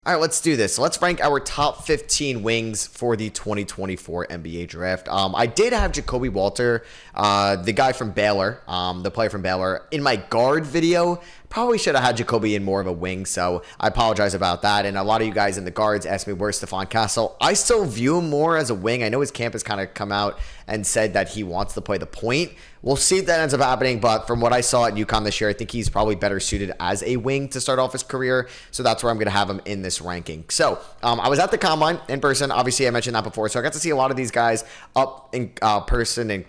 All right, let's do this. So let's rank our top 15 wings for the 2024 NBA draft. I did have Jacoby Walter, the guy from Baylor, the player from Baylor, in my guard video. Probably should have had Jacoby in more of a wing, so I apologize about that. And a lot of you guys in the guards asked me, where's Stephon Castle? I still view him more as a wing. I know his camp has kind of come out and said that he wants to play the point. We'll see if that ends up happening, but from what I saw at UConn this year, I think he's probably better suited as a wing to start off his career, so that's where I'm going to have him in this ranking. So I was at the Combine in person. Obviously, I mentioned that before, so I got to see a lot of these guys up in person and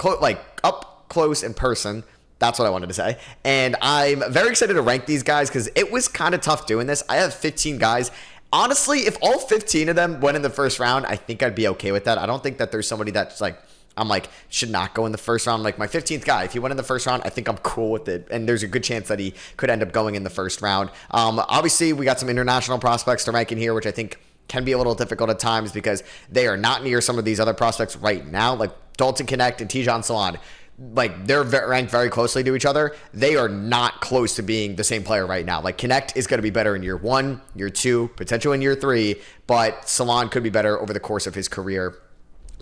up close in person. That's what I wanted to say. And I'm very excited to rank these guys because it was kind of tough doing this. I have 15 guys. Honestly, if all 15 of them went in the first round, I think I'd be okay with that. I don't think that there's somebody that's should not go in the first round. Like my 15th guy, if he went in the first round, I think I'm cool with it. And there's a good chance that he could end up going in the first round. Obviously, we got some international prospects to rank in here, which I think can be a little difficult at times because they are not near some of these other prospects right now, like Dalton Connect and Tijon Salon. Like, they're ranked very closely to each other. They are not close to being the same player right now. Like, Connect is going to be better in year 1, year 2, potentially in year 3, but Salon could be better over the course of his career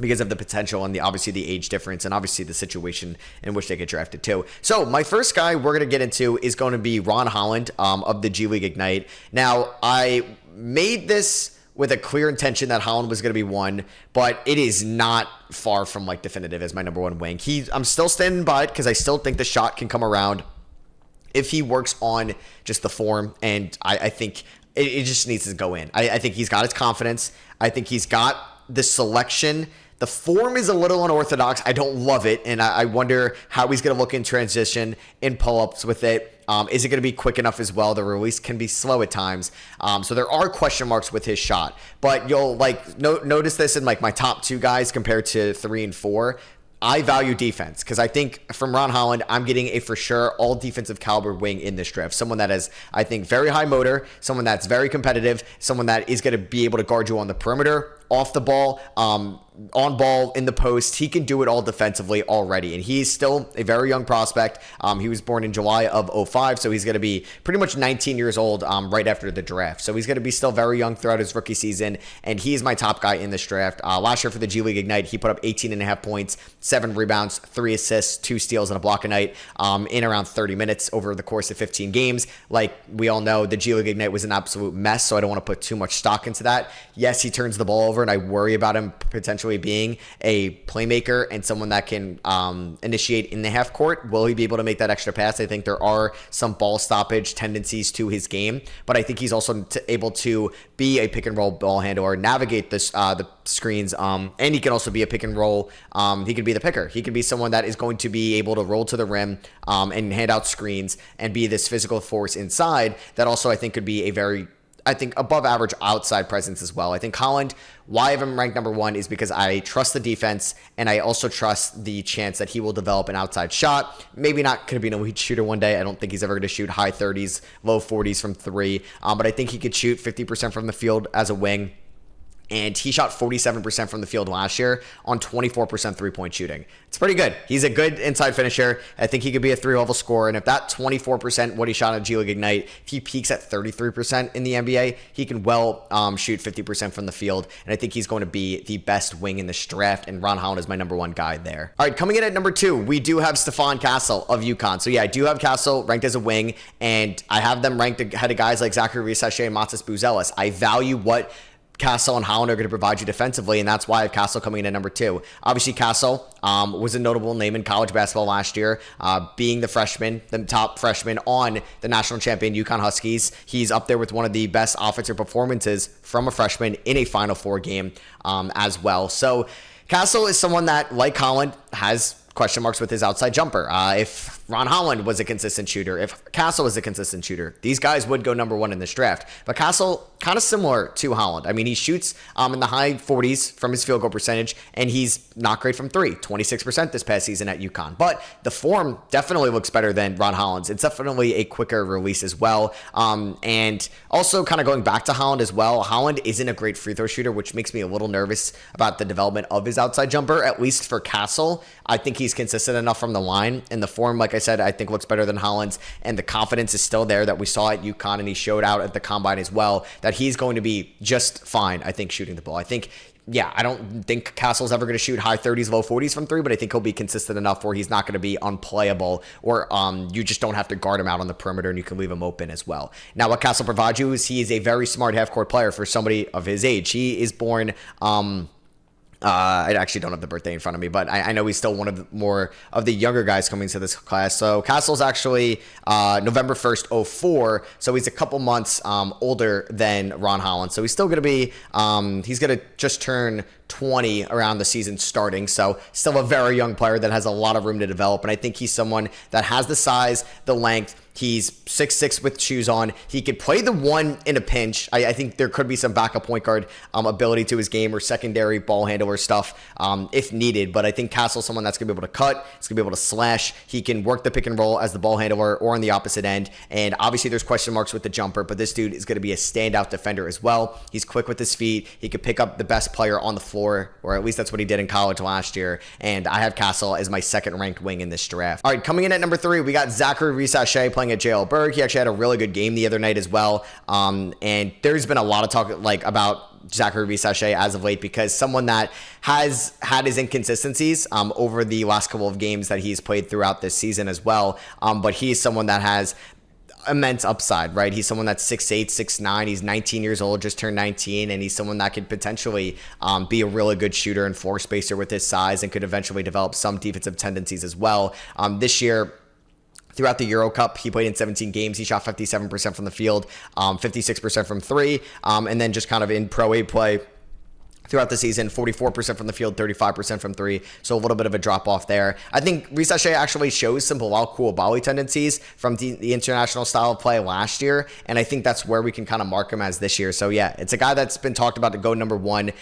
because of the potential and obviously the age difference and obviously the situation in which they get drafted too. So my first guy we're going to get into is going to be Ron Holland of the G League Ignite. Now, I made this with a clear intention that Holland was going to be one, but it is not far from like definitive as my number one wing. I'm still standing by it because I still think the shot can come around if he works on just the form, and I think it just needs to go in. I think he's got his confidence. I think he's got the selection. The form is a little unorthodox. I don't love it, and I wonder how he's going to look in transition, in pull-ups with it. Is it going to be quick enough as well? The release can be slow at times. So there are question marks with his shot. But you'll notice this in like my top 2 guys compared to 3 and 4. I value defense because I think from Ron Holland, I'm getting a for sure all defensive caliber wing in this draft. Someone that is, I think, very high motor, someone that's very competitive, someone that is going to be able to guard you on the perimeter, off the ball, on ball, in the post. He can do it all defensively already, and he's still a very young prospect. He was born in July of 05, so he's going to be pretty much 19 years old right after the draft. So he's going to be still very young throughout his rookie season, and he's my top guy in this draft. Last year for the G League Ignite, he put up 18.5 points, 7 rebounds, 3 assists, 2 steals, and a block a night in around 30 minutes over the course of 15 games. Like we all know, the G League Ignite was an absolute mess, so I don't want to put too much stock into that. Yes, he turns the ball over, and I worry about him potentially being a playmaker and someone that can initiate in the half court. Will he be able to make that extra pass? I think there are some ball stoppage tendencies to his game, but I think he's also able to be a pick and roll ball handler, navigate this the screens, and he can also be a pick and roll. He can be the picker. He can be someone that is going to be able to roll to the rim and hand out screens and be this physical force inside that also I think could be a very above average outside presence as well. I think Holland, why I have him ranked number 1 is because I trust the defense and I also trust the chance that he will develop an outside shot. Maybe not could be an elite shooter one day. I don't think he's ever going to shoot high 30s, low 40s from 3, but I think he could shoot 50% from the field as a wing. And he shot 47% from the field last year on 24% three-point shooting. It's pretty good. He's a good inside finisher. I think he could be a 3-level scorer. And if that 24%, what he shot at G League Ignite, if he peaks at 33% in the NBA, he can well shoot 50% from the field. And I think he's going to be the best wing in this draft. And Ron Holland is my number 1 guy there. All right, coming in at number 2, we do have Stephon Castle of UConn. So yeah, I do have Castle ranked as a wing. And I have them ranked ahead of guys like Zachary Risache and Matas Buzelis. I value what Castle and Holland are going to provide you defensively, and that's why I have Castle coming in at number 2. Obviously, Castle was a notable name in college basketball last year, being the top freshman on the national champion UConn Huskies. He's up there with one of the best offensive performances from a freshman in a Final Four game as well. So Castle is someone that, like Holland, has question marks with his outside jumper. If Ron Holland was a consistent shooter, if Castle was a consistent shooter, these guys would go number 1 in this draft. But Castle, kind of similar to Holland. I mean, he shoots in the high 40s from his field goal percentage, and he's not great from 3, 26% this past season at UConn. But the form definitely looks better than Ron Holland's. It's definitely a quicker release as well. And also kind of going back to Holland as well, Holland isn't a great free throw shooter, which makes me a little nervous about the development of his outside jumper, at least for Castle. I think he's consistent enough from the line, and the form, like I I said, I think looks better than Holland's, and the confidence is still there that we saw at UConn, and he showed out at the Combine as well, that he's going to be just fine, I think, shooting the ball. I think, yeah, I don't think Castle's ever going to shoot high 30s, low 40s from three, but I think he'll be consistent enough where he's not going to be unplayable, or you just don't have to guard him out on the perimeter and you can leave him open as well. Now, what Castle provides you is he is a very smart half-court player for somebody of his age. He is born... I actually don't have the birthday in front of me, but I know he's still one of the more of the younger guys coming to this class. So Castle's actually November 1st, 04. So he's a couple months older than Ron Holland. So he's still going to be, he's going to just turn 20 around the season starting. So still a very young player that has a lot of room to develop. And I think he's someone that has the size, the length. He's 6'6" with shoes on. He could play the one in a pinch. I think there could be some backup point guard ability to his game, or secondary ball handler stuff if needed. But I think Castle's someone that's going to be able to cut. He's going to be able to slash. He can work the pick and roll as the ball handler or on the opposite end. And obviously there's question marks with the jumper, but this dude is going to be a standout defender as well. He's quick with his feet. He could pick up the best player on the floor, or at least that's what he did in college last year. And I have Castle as my second ranked wing in this draft. All right, coming in at number 3, we got Zachary Risachet playing at JL Berg. He actually had a really good game the other night as well. And there's been a lot of talk about Zachary Risachet as of late, because someone that has had his inconsistencies over the last couple of games that he's played throughout this season as well. But he's someone that has immense upside, right? He's someone that's 6'8", 6'9". He's 19 years old, just turned 19, and he's someone that could potentially be a really good shooter and floor spacer with his size, and could eventually develop some defensive tendencies as well. This year, throughout the Euro Cup, he played in 17 games. He shot 57% from the field, 56% from three, and then just kind of in Pro A play throughout the season, 44% from the field, 35% from three. So a little bit of a drop off there. I think Risachet actually shows some Bilal Coulibaly tendencies from the international style of play last year, and I think that's where we can kind of mark him as this year. So yeah, it's a guy that's been talked about to go number 1.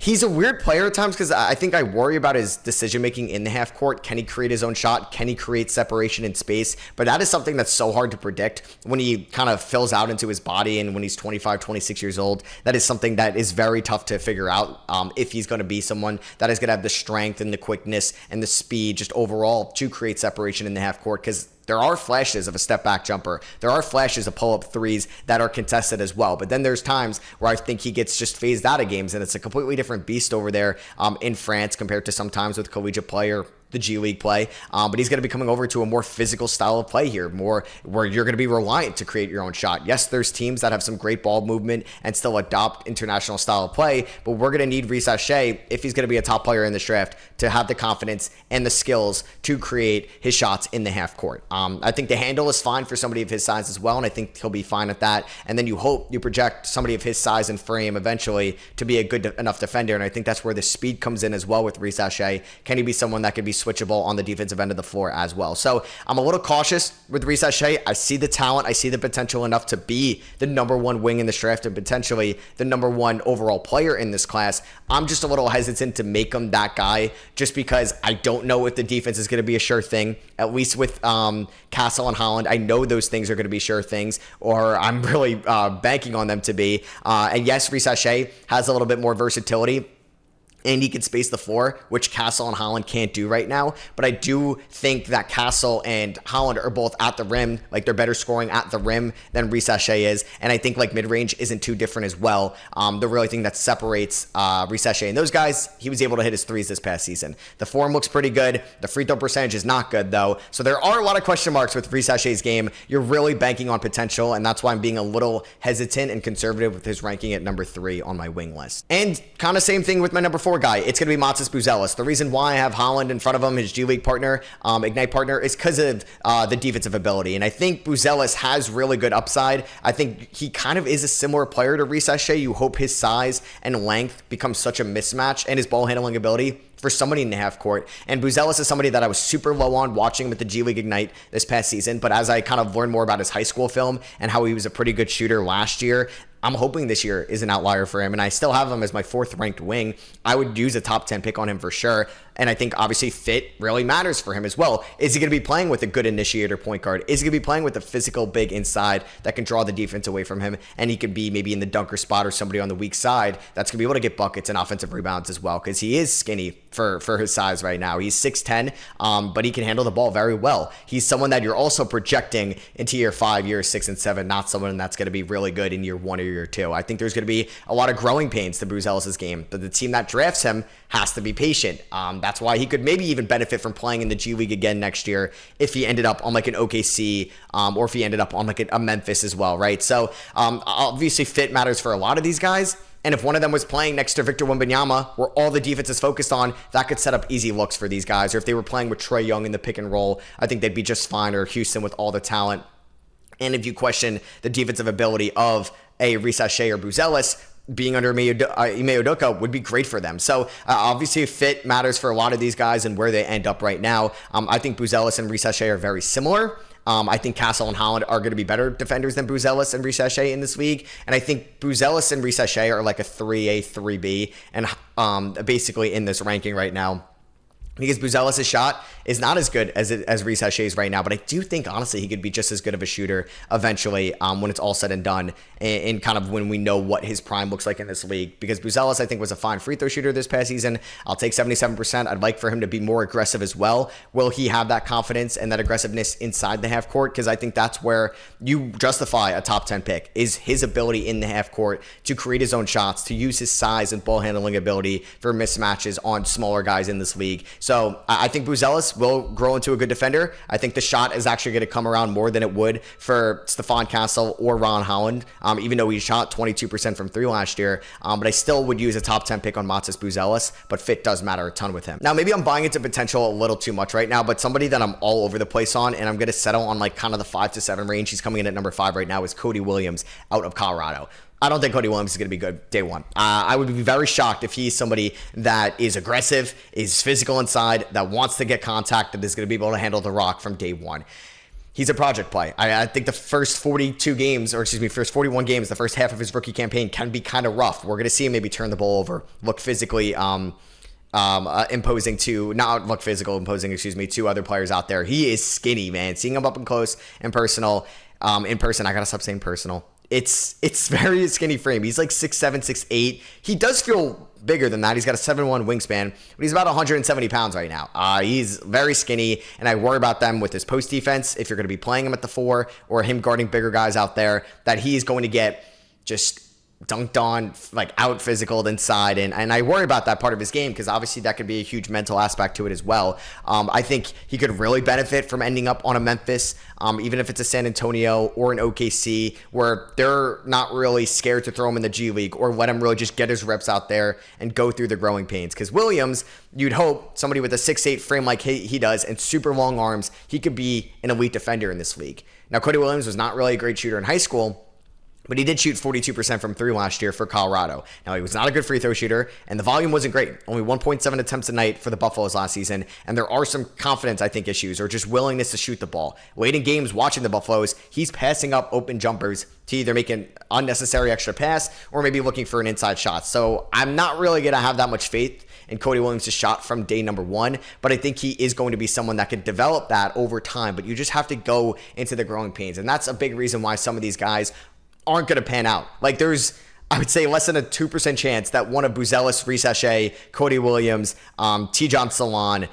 He's a weird player at times, because I think I worry about his decision-making in the half court. Can he create his own shot? Can he create separation in space? But that is something that's so hard to predict when he kind of fills out into his body, and when he's 25, 26 years old. That is something that is very tough to figure out if he's going to be someone that is going to have the strength and the quickness and the speed just overall to create separation in the half court, because there are flashes of a step-back jumper. There are flashes of pull-up threes that are contested as well. But then there's times where I think he gets just phased out of games, and it's a completely different beast over there in France compared to sometimes with collegiate play or the G League play, but he's going to be coming over to a more physical style of play here, more where you're going to be reliant to create your own shot. Yes, there's teams that have some great ball movement and still adopt international style of play, but we're going to need Risachet, if he's going to be a top player in this draft, to have the confidence and the skills to create his shots in the half court. I think the handle is fine for somebody of his size as well, and I think he'll be fine at that. And then you hope you project somebody of his size and frame eventually to be a good enough defender, and I think that's where the speed comes in as well with Risachet. Can he be someone that could be switchable on the defensive end of the floor as well? So I'm a little cautious with Risachet. I see the talent. I see the potential enough to be the number 1 wing in this draft and potentially the number 1 overall player in this class. I'm just a little hesitant to make him that guy, just because I don't know if the defense is going to be a sure thing. At least with Castle and Holland, I know those things are going to be sure things, or I'm really banking on them to be. And yes, Risachet has a little bit more versatility, and he can space the floor, which Castle and Holland can't do right now. But I do think that Castle and Holland are both at the rim. Like, they're better scoring at the rim than Risachet is. And I think, like, mid-range isn't too different as well. The really thing that separates Risachet and those guys, he was able to hit his threes this past season. The form looks pretty good. The free throw percentage is not good, though. So there are a lot of question marks with Risachet's game. You're really banking on potential, and that's why I'm being a little hesitant and conservative with his ranking at number 3 on my wing list. And kind of same thing with my number 4 guy. It's going to be Matas Buzelis. The reason why I have Holland in front of him, his G League partner, Ignite partner, is because of the defensive ability. And I think Buzelis has really good upside. I think he kind of is a similar player to Risachet. You hope his size and length becomes such a mismatch, and his ball handling ability for somebody in the half court. And Buzelis is somebody that I was super low on watching him at the G League Ignite this past season. But as I kind of learned more about his high school film and how he was a pretty good shooter last year, I'm hoping this year is an outlier for him, and I still have him as my 4th ranked wing. I would use a top 10 pick on him for sure. And I think obviously fit really matters for him as well. Is he going to be playing with a good initiator point guard? Is he going to be playing with a physical big inside that can draw the defense away from him? And he could be maybe in the dunker spot or somebody on the weak side that's going to be able to get buckets and offensive rebounds as well, because he is skinny for his size right now. He's 6'10", but he can handle the ball very well. He's someone that you're also projecting into year 5, year 6, and 7, not someone that's going to be really good in year 1 or year 2. I think there's going to be a lot of growing pains to Bruce Ellis' game, but the team that drafts him has to be patient. That's why he could maybe even benefit from playing in the G League again next year if he ended up on like an OKC or if he ended up on like a Memphis as well, right? So obviously fit matters for a lot of these guys. And if one of them was playing next to Victor Wembanyama, where all the defense is focused on, that could set up easy looks for these guys. Or if they were playing with Trae Young in the pick and roll, I think they'd be just fine. Or Houston with all the talent. And if you question the defensive ability of a Reece Shea or Bruce Ellis, being under Ime Udoka would be great for them. So obviously fit matters for a lot of these guys and where they end up right now. I think Bruce Ellis and Reece Shea are very similar. I think Castle and Holland are going to be better defenders than Bruce Ellis and Reece Shea in this league. And I think Bruce Ellis and Reece Shea are like a 3A, 3B, and basically in this ranking right now. Because Bruce Ellis' shot is not as good as Reece Shea's right now, but I do think, honestly, he could be just as good of a shooter eventually when it's all said and done, and kind of when we know what his prime looks like in this league. Because Bruce Ellis, I think, was a fine free throw shooter this past season. I'll take 77%. I'd like for him to be more aggressive as well. Will he have that confidence and that aggressiveness inside the half court? Because I think that's where you justify a top 10 pick, is his ability in the half court to create his own shots, to use his size and ball handling ability for mismatches on smaller guys in this league. So I think Bruce Ellis will grow into a good defender. I think the shot is actually going to come around more than it would for Stephon Castle or Ron Holland, even though he shot 22% from 3 last year. But I still would use a top 10 pick on Matas Bruce Ellis, but fit does matter a ton with him. Now, maybe I'm buying into potential a little too much right now, but somebody that I'm all over the place on, and I'm going to settle on like kind of the 5 to 7 range. He's coming in at number 5 right now, is Cody Williams out of Colorado. I don't think Cody Williams is going to be good day one. I would be very shocked if he's somebody that is aggressive, is physical inside, that wants to get contact, that is going to be able to handle the rock from day one. He's a project play. I think the first 42 games, or excuse me, first 41 games, the first half of his rookie campaign can be kind of rough. We're going to see him maybe turn the ball over, look physically imposing to, not look physical, imposing, excuse me, to other players out there. He is skinny, man. Seeing him up and close and personal, in person, I got to stop saying personal. It's very skinny frame. He's like 6'7", 6'8". He does feel bigger than that. He's got a 7'1" wingspan, but he's about 170 pounds right now. He's very skinny, and I worry about them with his post defense. If you're going to be playing him at the 4 or him guarding bigger guys out there, that he's going to get just dunked on, like out physicaled inside, and I worry about that part of his game because obviously that could be a huge mental aspect to it as well. I think he could really benefit from ending up on a Memphis, even if it's a San Antonio or an OKC, where they're not really scared to throw him in the G League or let him really just get his reps out there and go through the growing pains. Because Williams, you'd hope somebody with a 6'8" frame like he does and super long arms, he could be an elite defender in this league. Now, Cody Williams was not really a great shooter in high school, but he did shoot 42% from 3 last year for Colorado. Now, he was not a good free throw shooter, and the volume wasn't great. Only 1.7 attempts a night for the Buffaloes last season, and there are some confidence, I think, issues or just willingness to shoot the ball. Late in games, watching the Buffaloes, he's passing up open jumpers to either make an unnecessary extra pass or maybe looking for an inside shot. So I'm not really going to have that much faith in Cody Williams' shot from day number 1, but I think he is going to be someone that could develop that over time, but you just have to go into the growing pains, and that's a big reason why some of these guys aren't going to pan out. Like there's, I would say, less than a 2% chance that one of Bruce Ellis, Reece Shea, Cody Williams, T-John Salon,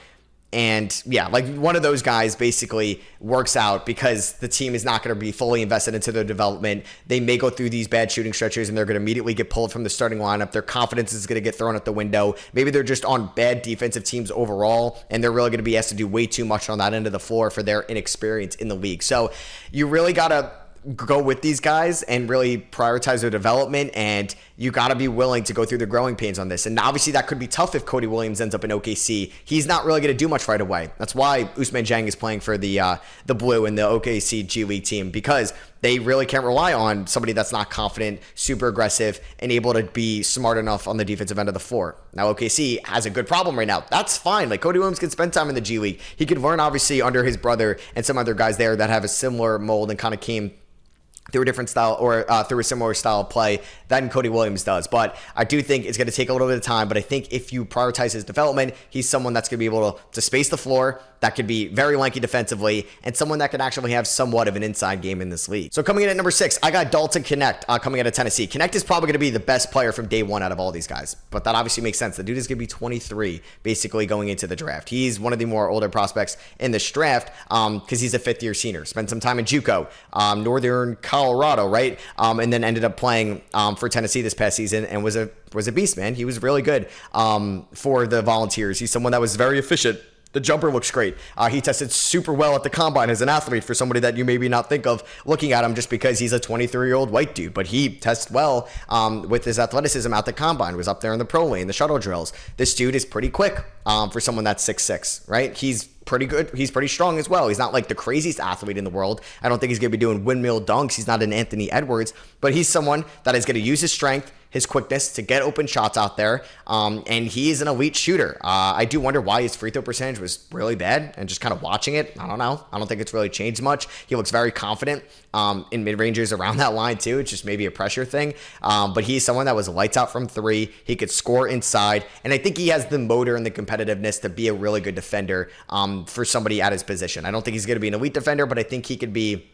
and yeah, like one of those guys basically works out because the team is not going to be fully invested into their development. They may go through these bad shooting stretches and they're going to immediately get pulled from the starting lineup. Their confidence is going to get thrown out the window. Maybe they're just on bad defensive teams overall, and they're really going to be asked to do way too much on that end of the floor for their inexperience in the league. So you really got to go with these guys and really prioritize their development, and you got to be willing to go through the growing pains on this. And obviously that could be tough if Cody Williams ends up in OKC. He's not really going to do much right away. That's why Ousmane Dieng is playing for the Blue and the OKC G League team, because they really can't rely on somebody that's not confident, super aggressive, and able to be smart enough on the defensive end of the floor. Now, OKC has a good problem right now. That's fine. Like, Cody Williams can spend time in the G League. He could learn, obviously, under his brother and some other guys there that have a similar mold and kind of came through a different style or through a similar style of play than Cody Williams does. But I do think it's going to take a little bit of time. But I think if you prioritize his development, he's someone that's going to be able to space the floor, that could be very lanky defensively, and someone that could actually have somewhat of an inside game in this league. So coming in at number 6, I got Dalton Knecht coming out of Tennessee. Knecht is probably going to be the best player from day one out of all these guys. But that obviously makes sense. The dude is going to be 23 basically going into the draft. He's one of the more older prospects in this draft because he's a fifth-year senior. Spent some time in JUCO, Northern Colorado, right? And then ended up playing for Tennessee this past season and was a beast, man. He was really good for the Volunteers. He's someone that was very efficient. The jumper looks great. He tested super well at the combine as an athlete for somebody that you maybe not think of looking at him just because he's a 23-year-old white dude. But he tests well with his athleticism at the combine. Was up there in the pro lane, the shuttle drills. This dude is pretty quick for someone that's 6'6", right? He's pretty good. He's pretty strong as well. He's not like the craziest athlete in the world. I don't think he's going to be doing windmill dunks. He's not an Anthony Edwards, but he's someone that is going to use his strength, his quickness to get open shots out there, and he is an elite shooter. I do wonder why his free throw percentage was really bad, and just kind of watching it, I don't know. I don't think it's really changed much. He looks very confident in mid-rangers around that line too. It's just maybe a pressure thing, but he's someone that was lights out from three. He could score inside, and I think he has the motor and the competitiveness to be a really good defender for somebody at his position. I don't think he's going to be an elite defender, but I think he could be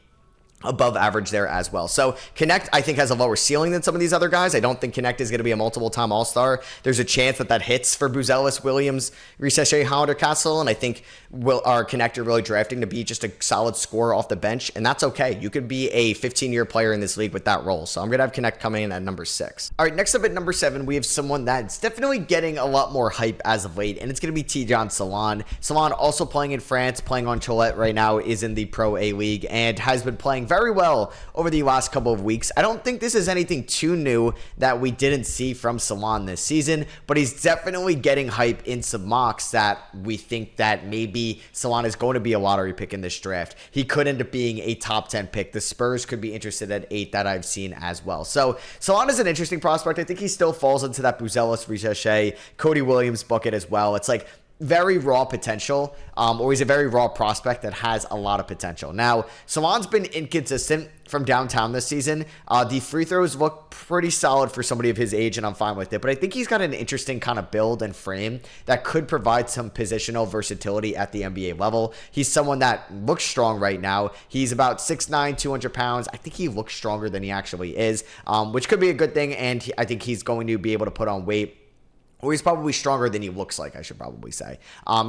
above average there as well. So Knecht, I think, has a lower ceiling than some of these other guys. I don't think Knecht is going to be a multiple-time All-Star. There's a chance that hits for Buzelis, Williams, Risacher, Hollander, Castle, and I think Knecht are really drafting to be just a solid scorer off the bench, and that's okay. You could be a 15-year player in this league with that role. So I'm going to have Knecht coming in at number 6. All right, next up at number 7, we have someone that's definitely getting a lot more hype as of late, and it's going to be Tidjane Salaün. Salaün also playing in France, playing on Cholet right now, is in the Pro A League, and has been playing very well over the last couple of weeks. I don't think this is anything too new that we didn't see from Salaün this season, but he's definitely getting hype in some mocks that we think that maybe Salaün is going to be a lottery pick in this draft. He could end up being a top 10 pick. The Spurs could be interested at 8 that I've seen as well. So Salaün is an interesting prospect. I think he still falls into that Buzelis, Risacher, Cody Williams bucket as well. It's like very raw potential, or he's a very raw prospect that has a lot of potential. Now, Salaun's been inconsistent from downtown this season. The free throws look pretty solid for somebody of his age, and I'm fine with it. But I think he's got an interesting kind of build and frame that could provide some positional versatility at the NBA level. He's someone that looks strong right now. He's about 6'9", 200 pounds. I think he looks stronger than he actually is, which could be a good thing, and I think he's going to be able to put on weight. Or he's probably stronger than he looks like, I should probably say.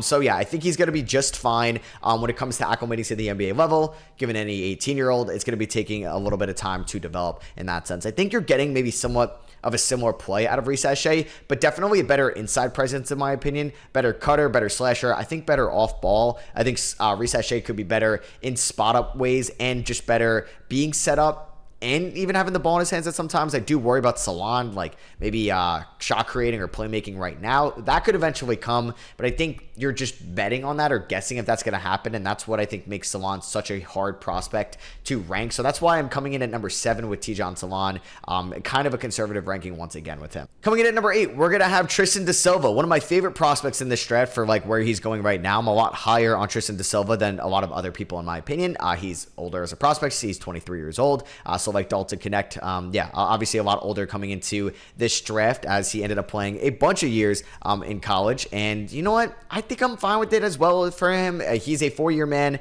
So yeah, I think he's going to be just fine when it comes to acclimating to the NBA level. Given any 18-year-old, it's going to be taking a little bit of time to develop in that sense. I think you're getting maybe somewhat of a similar play out of Risacher, but definitely a better inside presence in my opinion. Better cutter, better slasher. I think better off ball. I think Risacher could be better in spot up ways and just better being set up and even having the ball in his hands at sometimes. I do worry about Salaün, like maybe shot creating or playmaking right now. That could eventually come, but I think you're just betting on that or guessing if that's going to happen, and that's what I think makes Salaün such a hard prospect to rank. So that's why I'm coming in at number 7 with Tidjane Salaün. Kind of a conservative ranking once again with him. Coming in at number 8, we're going to have Tristan da Silva, one of my favorite prospects in this draft for like where he's going right now. I'm a lot higher on Tristan da Silva than a lot of other people in my opinion. He's older as a prospect. He's 23 years old. So like Dalton Knecht, obviously a lot older coming into this draft as he ended up playing a bunch of years in college. And you know what? I think I'm fine with it as well for him. He's a 4-year man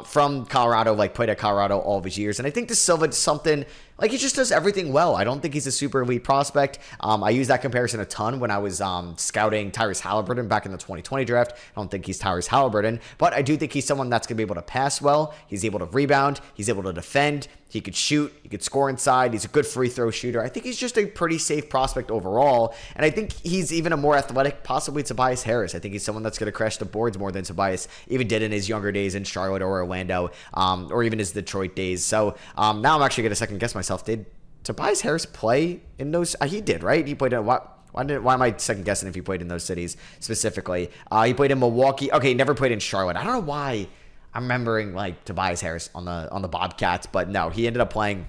from Colorado, like played at Colorado all of his years. And I think da Silva is something like he just does everything well. I don't think he's a super elite prospect. I use that comparison a ton when I was scouting Tyrese Halliburton back in the 2020 draft. I don't think he's Tyrese Halliburton, but I do think he's someone that's going to be able to pass well. He's able to rebound. He's able to defend. He could shoot. He could score inside. He's a good free throw shooter. I think he's just a pretty safe prospect overall, and I think he's even a more athletic, possibly Tobias Harris. I think he's someone that's going to crash the boards more than Tobias even did in his younger days in Charlotte or Orlando, or even his Detroit days. So now I'm actually going to second guess myself. Did Tobias Harris play in those? He did, right? He played in what? Why am I second guessing if he played in those cities specifically? He played in Milwaukee. Okay, never played in Charlotte. I don't know why I'm remembering like Tobias Harris on the Bobcats, but no, he ended up playing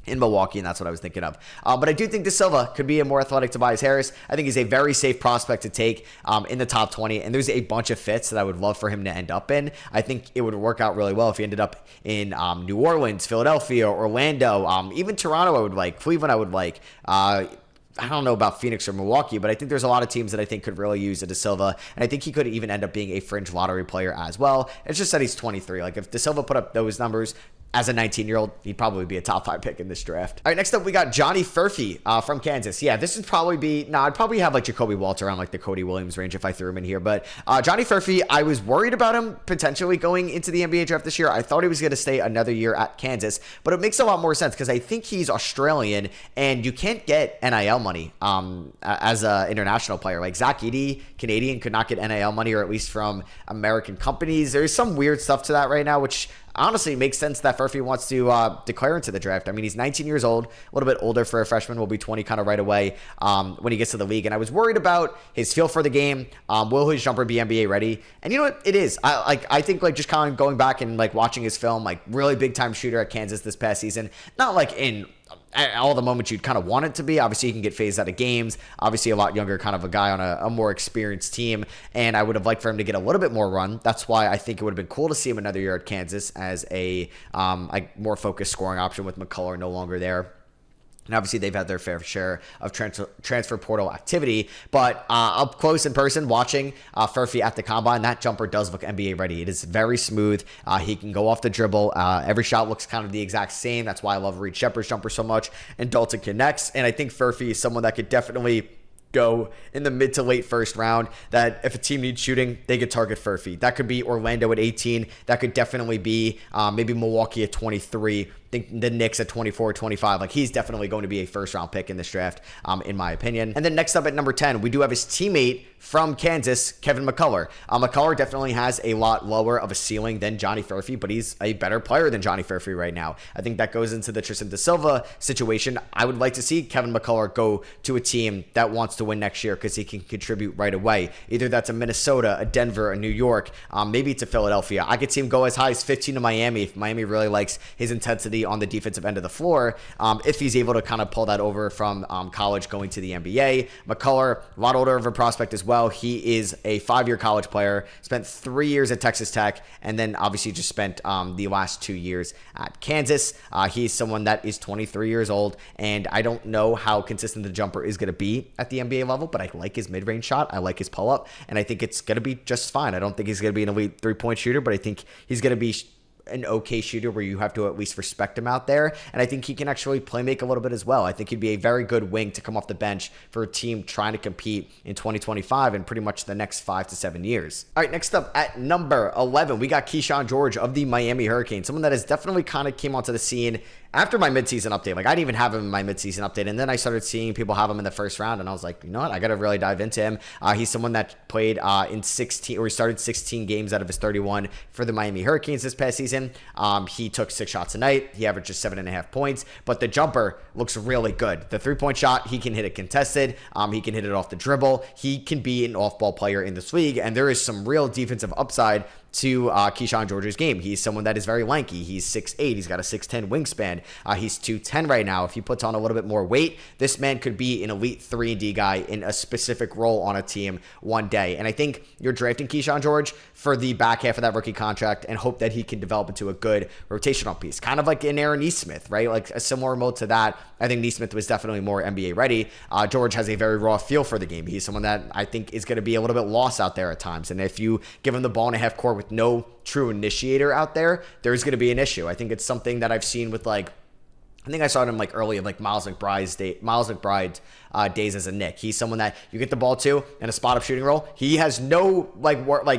in Milwaukee, and that's what I was thinking of. But I do think De Silva could be a more athletic Tobias Harris. I think he's a very safe prospect to take in the top 20, and there's a bunch of fits that I would love for him to end up in. I think it would work out really well if he ended up in New Orleans, Philadelphia, Orlando, even Toronto I would like, Cleveland I would like. I don't know about Phoenix or Milwaukee, but I think there's a lot of teams that I think could really use a De Silva, and I think he could even end up being a fringe lottery player as well. It's just that he's 23. Like, if De Silva put up those numbers as a 19-year-old, he'd probably be a top 5 pick in this draft. All right, next up, we got Johnny Furphy from Kansas. Yeah, this would probably be, I'd probably have like Jacoby Walter on like the Cody Williams range if I threw him in here. But Johnny Furphy, I was worried about him potentially going into the NBA draft this year. I thought he was going to stay another year at Kansas, but it makes a lot more sense because I think he's Australian and you can't get NIL money as an international player. Like Zach Edey, Canadian, could not get NIL money, or at least from American companies. There's some weird stuff to that right now, which honestly makes sense that Furphy wants to declare into the draft. I mean, he's 19 years old, a little bit older for a freshman, will be 20 kind of right away when he gets to the league. And I was worried about his feel for the game. Will his jumper be NBA ready? And you know what? It is. I think like just kind of going back and like watching his film, like really big time shooter at Kansas this past season. Not like in all the moments you'd kind of want it to be. Obviously, he can get phased out of games. Obviously, a lot younger, kind of a guy on a more experienced team. And I would have liked for him to get a little bit more run. That's why I think it would have been cool to see him another year at Kansas as a more focused scoring option with McCullough no longer there. And obviously, they've had their fair share of transfer portal activity. But up close in person, watching Furphy at the combine, that jumper does look NBA ready. It is very smooth. He can go off the dribble. Every shot looks kind of the exact same. That's why I love Reed Shepard's jumper so much. And Dalton connects. And I think Furphy is someone that could definitely go in the mid to late first round, that if a team needs shooting, they could target Furphy. That could be Orlando at 18. That could definitely be maybe Milwaukee at 23. Think the Knicks at 24, 25. Like, he's definitely going to be a first round pick in this draft, in my opinion. And then next up at number 10, we do have his teammate from Kansas, Kevin McCullough. McCullough definitely has a lot lower of a ceiling than Johnny Furphy, but he's a better player than Johnny Furphy right now. I think that goes into the Tristan De Silva situation. I would like to see Kevin McCullough go to a team that wants to win next year because he can contribute right away. Either that's a Minnesota, a Denver, a New York, maybe to Philadelphia. I could see him go as high as 15 to Miami if Miami really likes his intensity on the defensive end of the floor, if he's able to kind of pull that over from college going to the NBA. McCullough, a lot older of a prospect as well. He is a 5-year college player, spent 3 years at Texas Tech, and then obviously just spent the last 2 years at Kansas. He's someone that is 23 years old, and I don't know how consistent the jumper is going to be at the NBA level, but I like his mid-range shot. I like his pull-up, and I think it's going to be just fine. I don't think he's going to be an elite three-point shooter, but I think he's going to be an okay shooter where you have to at least respect him out there. And I think he can actually play make a little bit as well. I think he'd be a very good wing to come off the bench for a team trying to compete in 2025 and pretty much the next 5 to 7 years. All right, next up at number 11, we got Keyshawn George of the Miami Hurricanes, someone that has definitely kind of came onto the scene after my midseason update. Like, I didn't even have him in my midseason update, and then I started seeing people have him in the first round, and I was like, you know what, I got to really dive into him. He's someone that played in 16, or he started 16 games out of his 31 for the Miami Hurricanes this past season. He took 6 shots a night. He averaged just 7.5 points, but the jumper looks really good. The 3-point shot, he can hit it contested. He can hit it off the dribble. He can be an off-ball player in this league, and there is some real defensive upside to Keyshawn George's game. He's someone that is very lanky. He's 6'8". He's got a 6'10" wingspan. He's 210 right now. If he puts on a little bit more weight, this man could be an elite 3-and-D guy in a specific role on a team one day. And I think you're drafting Keyshawn George for the back half of that rookie contract and hope that he can develop into a good rotational piece. Kind of like an Aaron Nesmith, right? Like a similar mode to that. I think Nesmith was definitely more NBA ready. George has a very raw feel for the game. He's someone that I think is going to be a little bit lost out there at times. And if you give him the ball in a half court with no true initiator out there, there's going to be an issue. I think it's something that I've seen with I think I saw him early in Miles McBride's days as a Knick. He's someone that you get the ball to in a spot up shooting role. He has no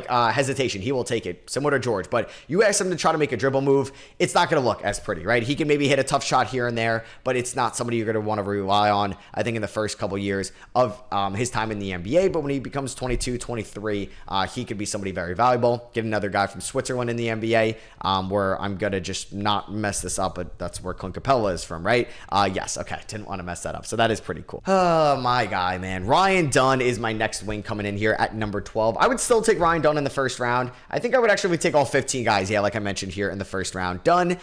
hesitation. He will take it, similar to George. But you ask him to try to make a dribble move, it's not going to look as pretty, right? He can maybe hit a tough shot here and there, but it's not somebody you're going to want to rely on, I think, in the first couple years of his time in the NBA. But when he becomes 22, 23, he could be somebody very valuable. Get another guy from Switzerland in the NBA, where I'm going to just not mess this up, but that's where Clint Capella is from, right? Yes, okay, didn't want to mess that up. So that is pretty cool. Oh, my guy, man. Ryan Dunn is my next wing coming in here at number 12. I would still take Ryan Dunn in the first round. I think I would actually take all 15 guys, yeah, like I mentioned here in the first round. Dunn,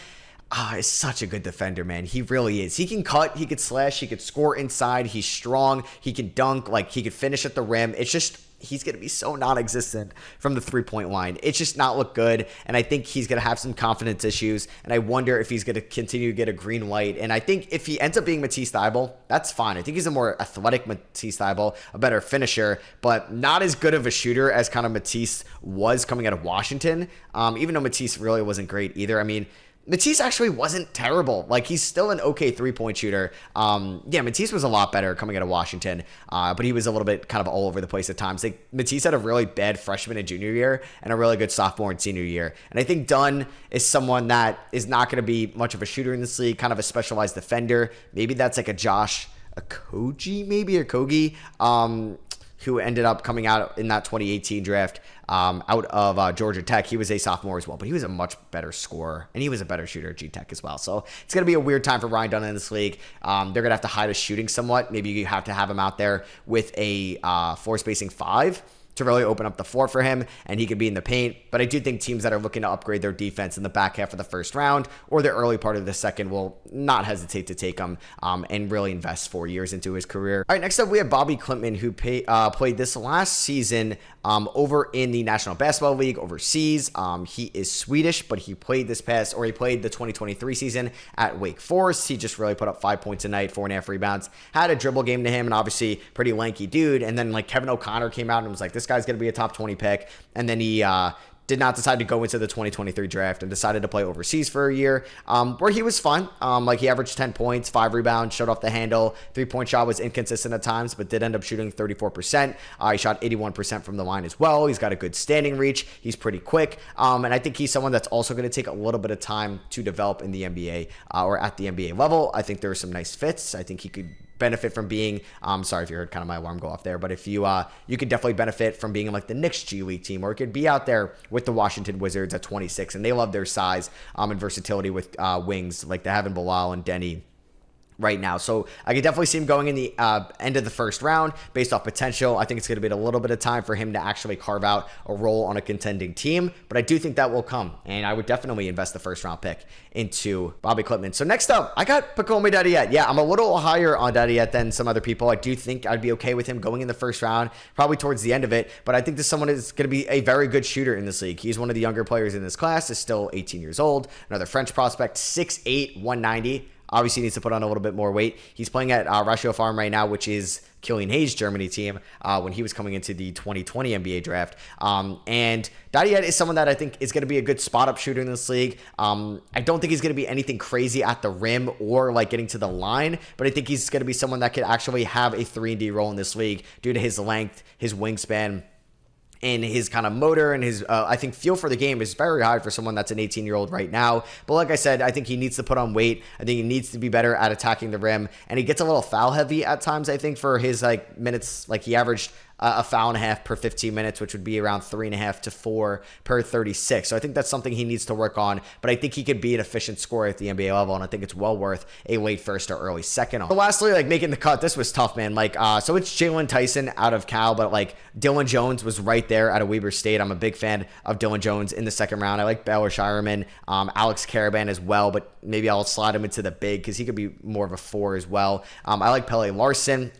is such a good defender, man. He really is. He can cut, he could slash, he could score inside. He's strong. He can dunk, like he could finish at the rim. It's just he's going to be so non-existent from the three-point line. It's just not look good, and I think he's going to have some confidence issues, and I wonder if he's going to continue to get a green light. And I think if he ends up being Matisse Thybulle, that's fine. I think he's a more athletic Matisse Thybulle, a better finisher, but not as good of a shooter as kind of Matisse was coming out of Washington, even though Matisse really wasn't great either. I mean, Matisse actually wasn't terrible. Like, he's still an okay three-point shooter. Yeah, Matisse was a lot better coming out of Washington, but he was a little bit kind of all over the place at times. Like, Matisse had a really bad freshman and junior year and a really good sophomore and senior year. And I think Dunn is someone that is not going to be much of a shooter in this league, kind of a specialized defender. Maybe that's like a Josh Okogie, maybe, or Kogi, who ended up coming out in that 2018 draft out of Georgia Tech. He was a sophomore as well, but he was a much better scorer, and he was a better shooter at G-Tech as well. So it's going to be a weird time for Ryan Dunn in this league. They're going to have to hide his shooting somewhat. Maybe you have to have him out there with a floor spacing 5 to really open up the floor for him, and he could be in the paint. But I do think teams that are looking to upgrade their defense in the back half of the first round or the early part of the second will not hesitate to take him and really invest 4 years into his career. All right, next up we have Bobby Klintman, who played this last season over in the National Basketball League overseas. He is Swedish, but he played the 2023 season at Wake Forest. He just really put up 5 points a night, 4.5 rebounds, had a dribble game to him, and obviously pretty lanky dude. And then like Kevin O'Connor came out and was like, this guy's going to be a top 20 pick. And then he did not decide to go into the 2023 draft and decided to play overseas for a year, where he was fun. Like he averaged 10 points, 5 rebounds, showed off the handle. 3-point shot was inconsistent at times, but did end up shooting 34%. He shot 81% from the line as well. He's got a good standing reach. He's pretty quick. And I think he's someone that's also going to take a little bit of time to develop in the NBA or at the NBA level. I think there are some nice fits. I think he could benefit from being, sorry if you heard kind of my alarm go off there, but if you could definitely benefit from being in like the Knicks G League team, or it could be out there with the Washington Wizards at 26, and they love their size and versatility with wings like they have in Bilal and Denny right now. So I could definitely see him going in the end of the first round based off potential. I think it's going to be a little bit of time for him to actually carve out a role on a contending team, but I do think that will come, and I would definitely invest the first round pick into Bobby Klintman. So next up, I got Pacomi Dadiet. Yeah, I'm a little higher on Dadiet than some other people. I do think I'd be okay with him going in the first round, probably towards the end of it, but I think this someone is going to be a very good shooter in this league. He's one of the younger players in this class, is still 18 years old. Another French prospect, 6'8", 190. Obviously needs to put on a little bit more weight. He's playing at Ratio Farm right now, which is Killian Hayes' Germany team when he was coming into the 2020 NBA draft. And Dadiet is someone that I think is going to be a good spot-up shooter in this league. I don't think he's going to be anything crazy at the rim or like getting to the line, but I think he's going to be someone that could actually have a 3-and-D role in this league due to his length, his wingspan, and his kind of motor and his, I think, feel for the game is very high for someone that's an 18-year-old right now. But like I said, I think he needs to put on weight. I think he needs to be better at attacking the rim. And he gets a little foul heavy at times, I think, for his like minutes. Like he averaged a foul and a half per 15 minutes, which would be around 3.5 to 4 per 36. So I think that's something he needs to work on, but I think he could be an efficient scorer at the NBA level, and I think it's well worth a late first or early second. So lastly, like making the cut, this was tough, man. Like, so it's Jalen Tyson out of Cal, but like Dylan Jones was right there out of Weber State. I'm a big fan of Dylan Jones in the second round. I like Baylor Shireman, Alex Caravan as well, but maybe I'll slide him into the big because he could be more of a 4 as well. I like Pele Larson,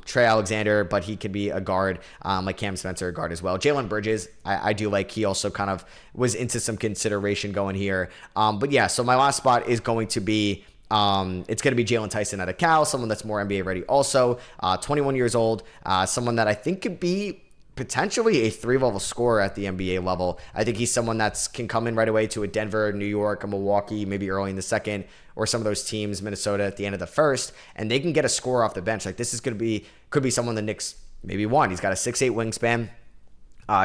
Trey Alexander, but he could be a guard. Like Cam Spencer, a guard as well. Jalen Bridges, I do like. He also kind of was into some consideration going here. But yeah, so my last spot is going to be, it's going to be Jalen Tyson out of Cal, someone that's more NBA ready also, 21 years old, someone that I think could be potentially a 3-level scorer at the NBA level. I think he's someone that can come in right away to a Denver, New York, a Milwaukee, maybe early in the second, or some of those teams, Minnesota at the end of the first, and they can get a score off the bench. Like this is going to be, could be someone the Knicks maybe one. He's got a 6'8" wingspan.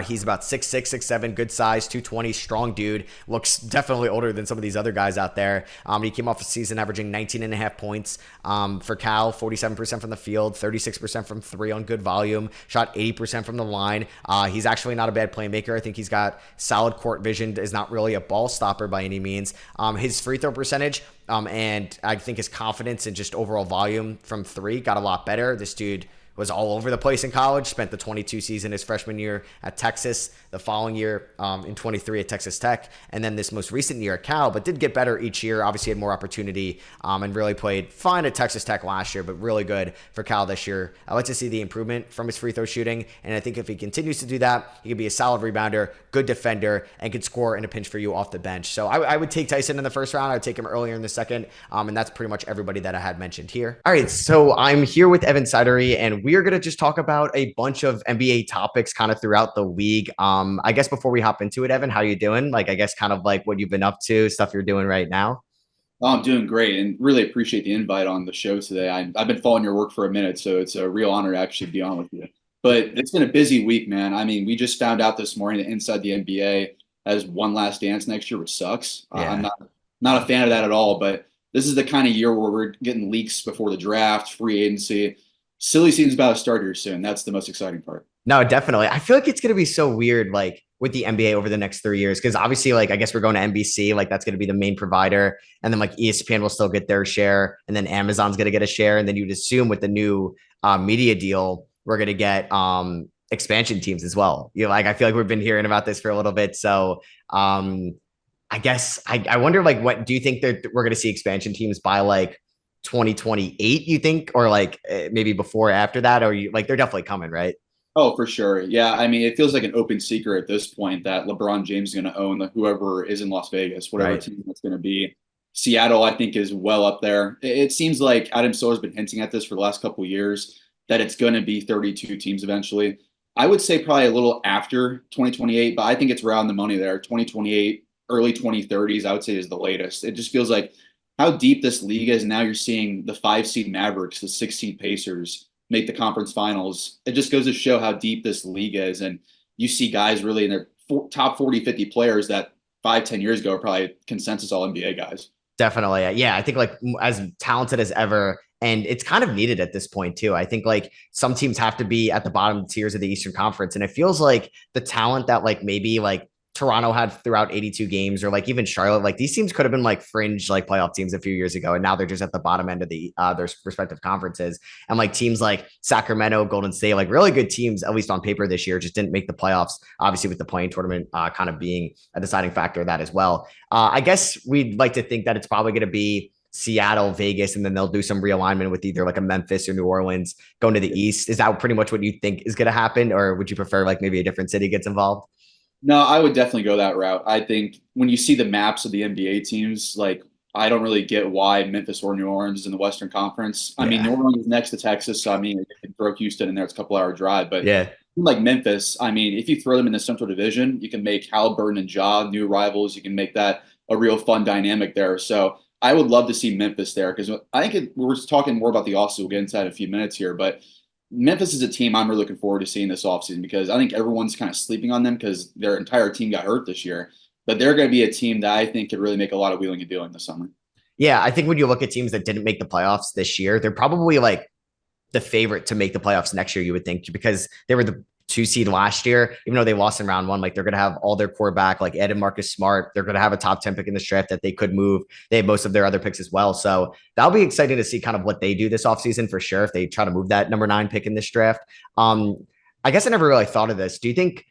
He's about 6'6", 6'7", good size, 220, strong dude. Looks definitely older than some of these other guys out there. He came off a season averaging 19.5 points for Cal, 47% from the field, 36% from 3 on good volume, shot 80% from the line. He's actually not a bad playmaker. I think he's got solid court vision, is not really a ball stopper by any means. His free throw percentage, and I think his confidence and just overall volume from 3 got a lot better. This dude was all over the place in college. Spent the 22 season his freshman year at Texas, the following year in 23 at Texas Tech, and then this most recent year at Cal, but did get better each year. Obviously had more opportunity and really played fine at Texas Tech last year, but really good for Cal this year. I like to see the improvement from his free throw shooting, and I think if he continues to do that, he could be a solid rebounder, good defender, and could score in a pinch for you off the bench. So I would take Tyson in the first round. I would take him earlier in the second, and that's pretty much everybody that I had mentioned here. All right, so I'm here with Evan Sidery, and we are going to just talk about a bunch of NBA topics kind of throughout the league. I guess before we hop into it, Evan, how you doing? Like, I guess kind of like what you've been up to, stuff you're doing right now. Oh, I'm doing great and really appreciate the invite on the show today. I've been following your work for a minute, so it's a real honor to actually be on with you. But it's been a busy week, man. I mean, we just found out this morning that Inside the NBA has one last dance next year, which sucks. I'm Yeah. not a fan of that at all, but this is the kind of year where we're getting leaks before the draft, free agency. Silly season's about to start here soon. That's the most exciting part. No, definitely. I feel like it's going to be so weird, like with the NBA over the next 3 years, because obviously, like, I guess we're going to NBC, like, that's going to be the main provider. And then, like, ESPN will still get their share. And then Amazon's going to get a share. And then you'd assume with the new media deal, we're going to get expansion teams as well. Like, I feel like we've been hearing about this for a little bit. So, I guess I wonder, like, what do you think that we're going to see expansion teams by like 2028, you think, or like maybe before or after that? Or you like they're definitely coming, right? Oh, for sure. Yeah. I mean, it feels like an open secret at this point that LeBron James is going to own whoever is in Las Vegas, whatever Right. team that's going to be. Seattle, I think, is well up there. It seems like Adam Silver's been hinting at this for the last couple of years that it's going to be 32 teams eventually. I would say probably a little after 2028, but I think it's around the money there. 2028, early 2030s, I would say is the latest. It just feels like how deep this league is. Now you're seeing the 5 seed Mavericks, the 6 seed Pacers make the conference finals. It just goes to show how deep this league is. And you see guys really in their top 40, 50 players that 5, 10 years ago are probably consensus all NBA guys. Definitely. Yeah. I think like as talented as ever. And it's kind of needed at this point, too. I think like some teams have to be at the bottom tiers of the Eastern Conference. And it feels like the talent that like maybe like Toronto had throughout 82 games or like even Charlotte, like these teams could have been like fringe like playoff teams a few years ago. And now they're just at the bottom end of the their respective conferences. And like teams like Sacramento, Golden State, like really good teams, at least on paper this year, just didn't make the playoffs. Obviously, with the playing tournament kind of being a deciding factor of that as well. I guess we'd like to think that it's probably going to be Seattle, Vegas, and then they'll do some realignment with either like a Memphis or New Orleans going to the East. Is that pretty much what you think is going to happen? Or would you prefer like maybe a different city gets involved? No, I would definitely go that route. I think when you see the maps of the NBA teams, like I don't really get why Memphis or New Orleans is in the Western Conference. I mean, Yeah. New Orleans is next to Texas, so I mean, you can throw Houston in there; it's a couple hour drive. But Yeah. like Memphis, I mean, if you throw them in the Central Division, you can make Halliburton and Ja new rivals. You can make that a real fun dynamic there. So I would love to see Memphis there because I think we're talking more about the offseason. We'll get into that in a few minutes here, but Memphis is a team I'm really looking forward to seeing this offseason because I think everyone's kind of sleeping on them because their entire team got hurt this year. But they're going to be a team that I think could really make a lot of wheeling and dealing this summer. Yeah. I think when you look at teams that didn't make the playoffs this year, they're probably like the favorite to make the playoffs next year, you would think, because they were the 2 seed last year, even though they lost in round one, like they're going to have all their core back, like Ed and Marcus Smart. They're going to have a top 10 pick in this draft that they could move. They have most of their other picks as well. So that'll be exciting to see kind of what they do this offseason for sure if they try to move that number 9 pick in this draft. Um, I guess I never really thought of this. Do you think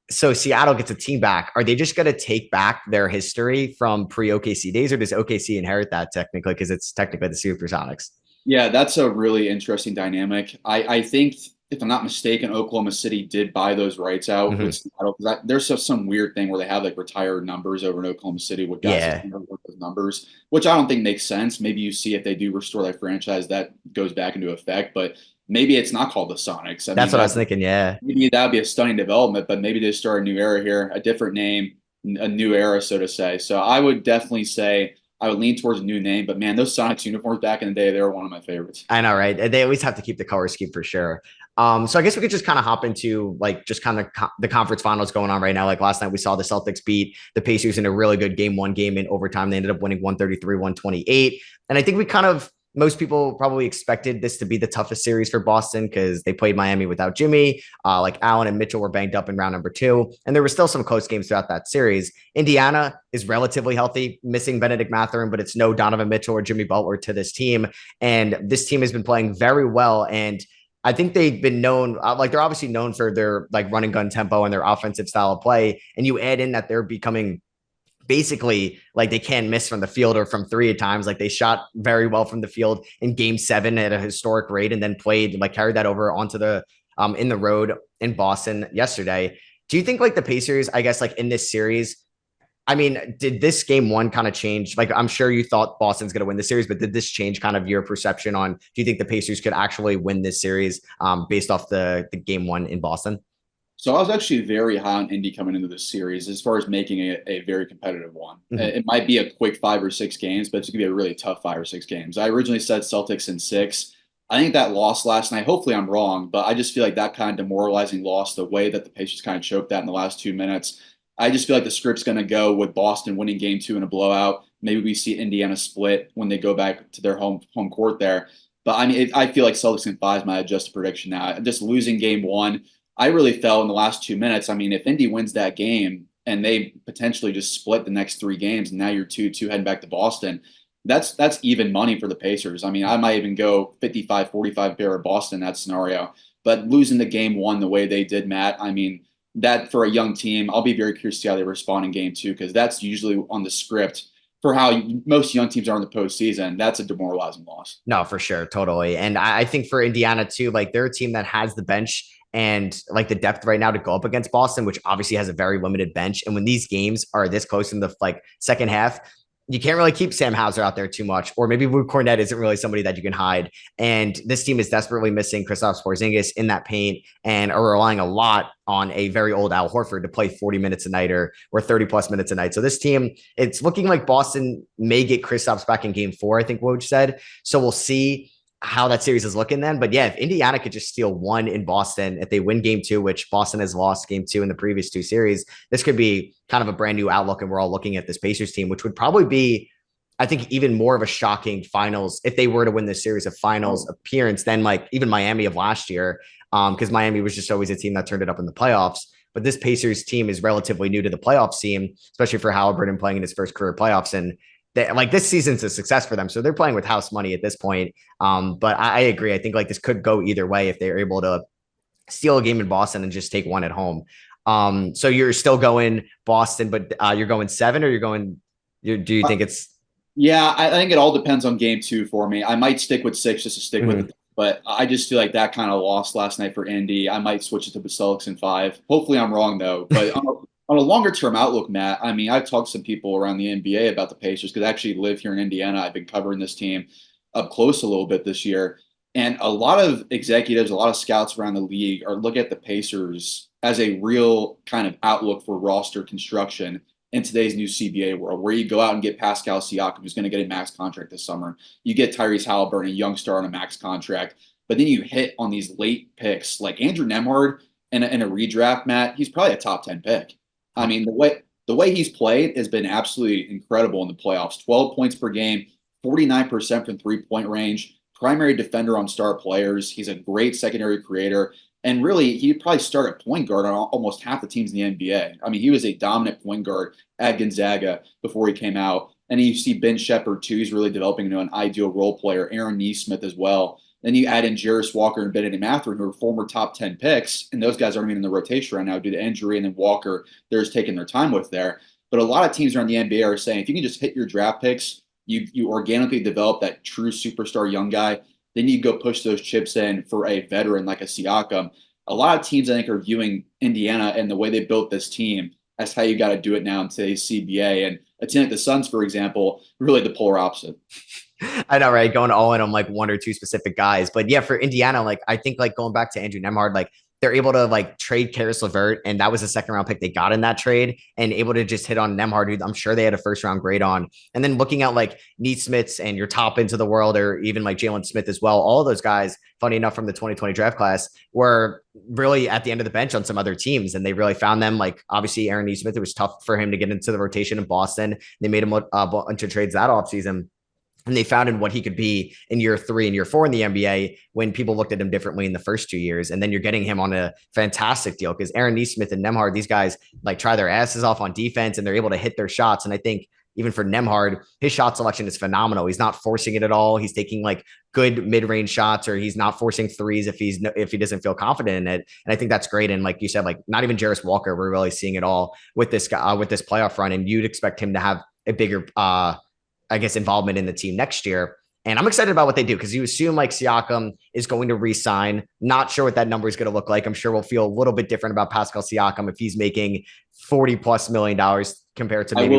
so? Seattle gets a team back. Are they just going to take back their history from pre OKC days, or does OKC inherit that technically because it's technically the Supersonics? Yeah, that's a really interesting dynamic. I think, if I'm not mistaken, Oklahoma City did buy those rights out Mm-hmm. with Seattle. There's some weird thing where they have like retired numbers over in Oklahoma City with guys that Yeah, never work those numbers, which I don't think makes sense. Maybe you see if they do restore that franchise, that goes back into effect, but maybe it's not called the Sonics. I that's mean, what I was thinking. Yeah. maybe that would be a stunning development, but maybe they start a new era here, a different name, a new era, so to say. So I would definitely say I would lean towards a new name, but man, those Sonics uniforms back in the day, they were one of my favorites. I know, right? They always have to keep the color scheme for sure. So I guess we could just kind of hop into like just kind of the conference finals going on right now. Like last night, we saw the Celtics beat the Pacers in a really good game 1 game in overtime. They ended up winning 133-128. And I think we kind of most people probably expected this to be the toughest series for Boston because they played Miami without Jimmy. Like Allen and Mitchell were banged up in round number 2. And there were still some close games throughout that series. Indiana is relatively healthy, missing Benedict Mathurin, but it's no Donovan Mitchell or Jimmy Butler to this team. And this team has been playing very well. And I think they've been known, like they're obviously known for their like run and gun tempo and their offensive style of play. And you add in that they're becoming basically like they can't miss from the field or from three at times. Like they shot very well from the field in game 7 at a historic rate and then played like carried that over onto the in the road in Boston yesterday. Do you think like the Pacers, I guess, like in this series, I mean, did this game 1 kind of change? Like, I'm sure you thought Boston's going to win the series, but did this change kind of your perception on? Do you think the Pacers could actually win this series based off the game 1 in Boston? So I was actually very high on Indy coming into this series as far as making it a very competitive one. Mm-hmm. It might be a quick 5 or 6 games, but it's going to be a really tough 5 or 6 games. I originally said Celtics in 6. I think that loss last night, hopefully I'm wrong, but I just feel like that kind of demoralizing loss, the way that the Pacers kind of choked that in the last 2 minutes. I just feel like the script's going to go with Boston winning game 2 in a blowout. Maybe we see Indiana split when they go back to their home court there. But I mean, I feel like Celtics in 5 is my adjusted prediction now. Just losing game 1, I really felt in the last 2 minutes. I mean, if Indy wins that game and they potentially just split the next 3 games, and now you're 2-2 heading back to Boston, that's even money for the Pacers. I mean, I might even go 55-45 bear of Boston in that scenario. But losing the game 1 the way they did, Matt, I mean, that for a young team, I'll be very curious to see how they respond in game 2 because that's usually on the script for how most young teams are in the postseason. That's a demoralizing loss. No, for sure, totally. And I think for Indiana too, like they're a team that has the bench and like the depth right now to go up against Boston, which obviously has a very limited bench. And when these games are this close in the like second half, you can't really keep Sam Hauser out there too much, or maybe Luke Cornett isn't really somebody that you can hide. And this team is desperately missing Kristaps Porzingis in that paint and are relying a lot on a very old Al Horford to play 40 minutes a night or 30 plus minutes a night. So this team, it's looking like Boston may get Kristaps back in game 4, I think Woj said. So we'll see how that series is looking then. But yeah, if Indiana could just steal 1 in Boston, if they win game 2, which Boston has lost game 2 in the previous 2 series, this could be kind of a brand new outlook. And we're all looking at this Pacers team, which would probably be, I think, even more of a shocking finals if they were to win this series of finals appearance than like even Miami of last year. Because Miami was just always a team that turned it up in the playoffs. But this Pacers team is relatively new to the playoff scene, especially for Halliburton playing in his first career playoffs. And like this season's a success for them. So they're playing with house money at this point. But I agree. I think like this could go either way if they're able to steal a game in Boston and just take 1 at home. So you're still going Boston, but you're going 7 or do you think it's? Yeah, I think it all depends on game 2 for me. I might stick with 6 just to stick with Mhm. it, but I just feel like that kind of lost last night for Indy. I might switch it to the Celtics in 5. Hopefully, I'm wrong though. But on a longer term outlook, Matt, I mean, I've talked to some people around the NBA about the Pacers because I actually live here in Indiana. I've been covering this team up close a little bit this year, and a lot of executives, a lot of scouts around the league are looking at the Pacers as a real kind of outlook for roster construction in today's new CBA world, where you go out and get Pascal Siakam, who's going to get a max contract this summer. You get Tyrese Halliburton, a young star on a max contract, but then you hit on these late picks like Andrew Nemhard in a redraft. Matt, he's probably a top 10 pick. I mean, the way he's played has been absolutely incredible in the playoffs. 12 points per game, 49% from 3-point range, primary defender on star players. He's a great secondary creator. And really, he'd probably start at point guard on almost half the teams in the NBA. I mean, he was a dominant point guard at Gonzaga before he came out. And you see Ben Shepherd, too. He's really developing into an ideal role player. Aaron Nesmith as well. Then you add in Jarris Walker and Bennedict Mathurin, who are former top 10 picks. And those guys aren't even in the rotation right now due to injury. And then Walker, they're just taking their time with there. But a lot of teams around the NBA are saying if you can just hit your draft picks, you organically develop that true superstar young guy. Then you go push those chips in for a veteran like a Siakam. A lot of teams, I think, are viewing Indiana and the way they built this team as how you got to do it now in today's CBA. And a team like the Suns, for example, really the polar opposite. I know, right? Going all in on like 1 or 2 specific guys. But yeah, for Indiana, like I think like going back to Andrew Nemhard, like they're able to like trade Karis LeVert, and that was a 2nd round pick they got in that trade, and able to just hit on Nemhard, who I'm sure they had a 1st round grade on. And then looking at like Neesmiths and your top into the world, or even like Jalen Smith as well, all of those guys, funny enough, from the 2020 draft class, were really at the end of the bench on some other teams, and they really found them. Like obviously Aaron Neesmith, it was tough for him to get into the rotation in Boston. They made him a bunch of trades that offseason. And they found in what he could be in year 3 and year 4 in the NBA when people looked at him differently in the first 2 years. And then you're getting him on a fantastic deal because Aaron Nesmith and Nemhard, these guys like try their asses off on defense and they're able to hit their shots. And I think even for Nemhard, his shot selection is phenomenal. He's not forcing it at all. He's taking like good mid-range shots, or he's not forcing threes if he doesn't feel confident in it. And I think that's great. And like you said, like not even Jarris Walker, we're really seeing it all with this guy with this playoff run. And you'd expect him to have a bigger, I guess, involvement in the team next year. And I'm excited about what they do because you assume like Siakam is going to re-sign. Not sure what that number is going to look like. I'm sure we'll feel a little bit different about Pascal Siakam if he's making $40+ million compared to maybe.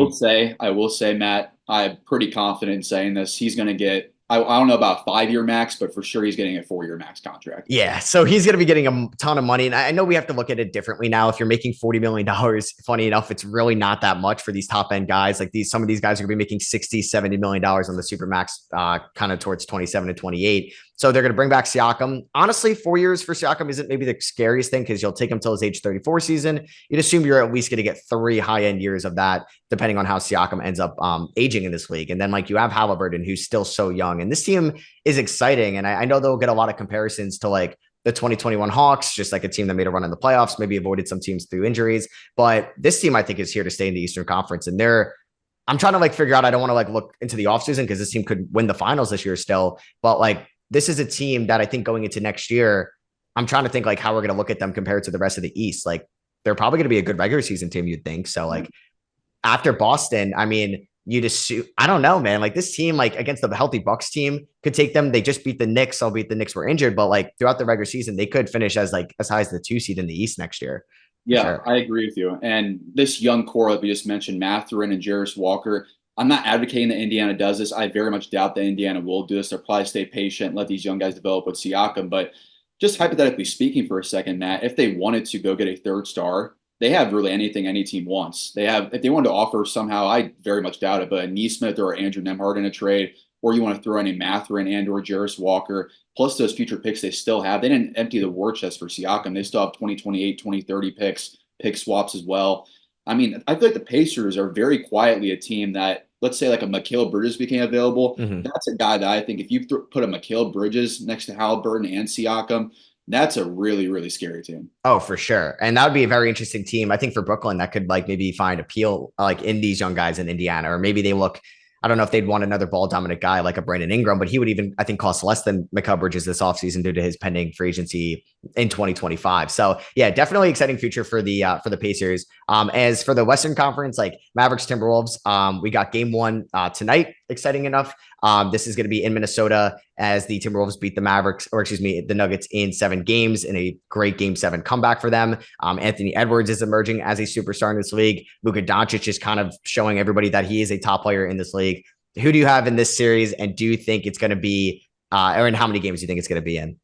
I will say, Matt, I'm pretty confident in saying this. He's going to get, I don't know about 5-year max, but for sure he's getting a 4-year max contract. Yeah, so he's going to be getting a ton of money. And I know we have to look at it differently now. If you're making $40 million, funny enough, it's really not that much for these top end guys. Like some of these guys are going to be making $60-70 million on the Supermax, kind of towards 27 to 28. So they're going to bring back Siakam. Honestly, 4 years for Siakam isn't maybe the scariest thing because you'll take him till his age 34 season. You'd assume you're at least going to get 3 high-end years of that, depending on how Siakam ends up aging in this league. And then like you have Halliburton, who's still so young. And this team is exciting. And I know they'll get a lot of comparisons to like the 2021 Hawks, just like a team that made a run in the playoffs, maybe avoided some teams through injuries. But this team, I think, is here to stay in the Eastern Conference. And I'm trying to like figure out, I don't want to like look into the offseason because this team could win the finals this year still. But like, this is a team that I think going into next year, I'm trying to think like how we're going to look at them compared to the rest of the East. Like they're probably going to be a good regular season team, you'd think. So like after Boston, I mean, you'd assume, I don't know, man, like this team, like against the healthy Bucks team could take them. They just beat the Knicks, albeit the Knicks were injured, but like throughout the regular season, they could finish as high as the 2 seed in the East next year. Yeah, sure. I agree with you. And this young core that we just mentioned, Mathurin and Jarris Walker, I'm not advocating that Indiana does this. I very much doubt that Indiana will do this. They'll probably stay patient, let these young guys develop with Siakam. But just hypothetically speaking for a second, Matt, if they wanted to go get a 3rd star, they have really anything any team wants. If they wanted to offer somehow, I very much doubt it, but a Neesmith or Andrew Nemhard in a trade, or you want to throw in a Mathurin and or Jarris Walker, plus those future picks they still have. They didn't empty the war chest for Siakam. They still have 2028, 2030 picks, pick swaps as well. I mean, I feel like the Pacers are very quietly a team that, let's say like a Mikal Bridges became available. Mm-hmm. That's a guy that I think if you put a Mikal Bridges next to Halliburton and Siakam, that's a really, really scary team. Oh, for sure. And that would be a very interesting team. I think for Brooklyn, that could like maybe find appeal like in these young guys in Indiana, or maybe they look, I don't know if they'd want another ball dominant guy like a Brandon Ingram, but he would even, I think, cost less than Mikal Bridges this offseason due to his pending free agency in 2025. So yeah, definitely exciting future for the Pacers. As for the Western Conference, like Mavericks, Timberwolves, we got game 1 tonight. Exciting enough. This is going to be in Minnesota as the Timberwolves beat the Mavericks, or excuse me, the Nuggets in 7 games in a great game 7 comeback for them. Anthony Edwards is emerging as a superstar in this league. Luka Doncic is kind of showing everybody that he is a top player in this league. Who do you have in this series? And do you think it's going to be, or in how many games do you think it's going to be in?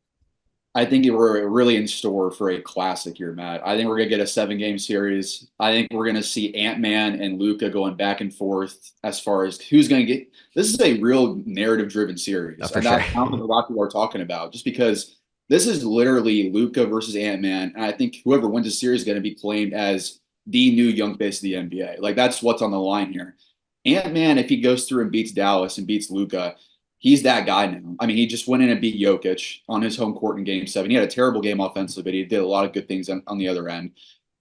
I think we're really in store for a classic here, Matt. I think we're going to get a 7-game series. I think we're going to see Ant-Man and Luka going back and forth as far as who's going to get. This is a real narrative-driven series. For sure. I don't think a lot of people are talking about, just because this is literally Luka versus Ant-Man. And I think whoever wins the series is going to be claimed as the new young face of the NBA. Like, that's what's on the line here. Ant-Man, if he goes through and beats Dallas and beats Luka, he's that guy now. I mean, he just went in and beat Jokic on his home court in Game 7. He had a terrible game offensively, but he did a lot of good things on the other end.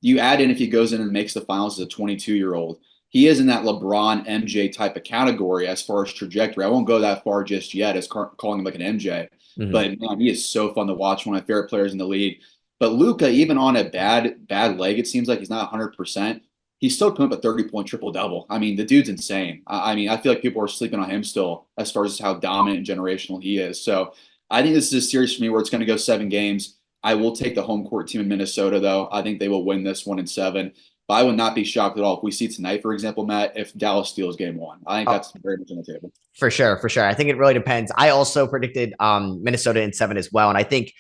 You add in if he goes in and makes the finals as a 22-year-old. He is in that LeBron, MJ type of category as far as trajectory. I won't go that far just yet as calling him like an MJ. Mm-hmm. But, man, he is so fun to watch, one of my favorite players in the league. But Luka, even on a bad leg, it seems like he's not 100%. He's still coming up a 30-point triple-double. I mean, the dude's insane. I mean, I feel like people are sleeping on him still as far as how dominant and generational he is. So I think this is a series for me where it's going to go 7 games. I will take the home court team in Minnesota, though. I think they will win this one in 7. But I would not be shocked at all if we see tonight, for example, Matt, if Dallas steals game 1. I think that's very much on the table. For sure. I think it really depends. I also predicted Minnesota in 7 as well. And I think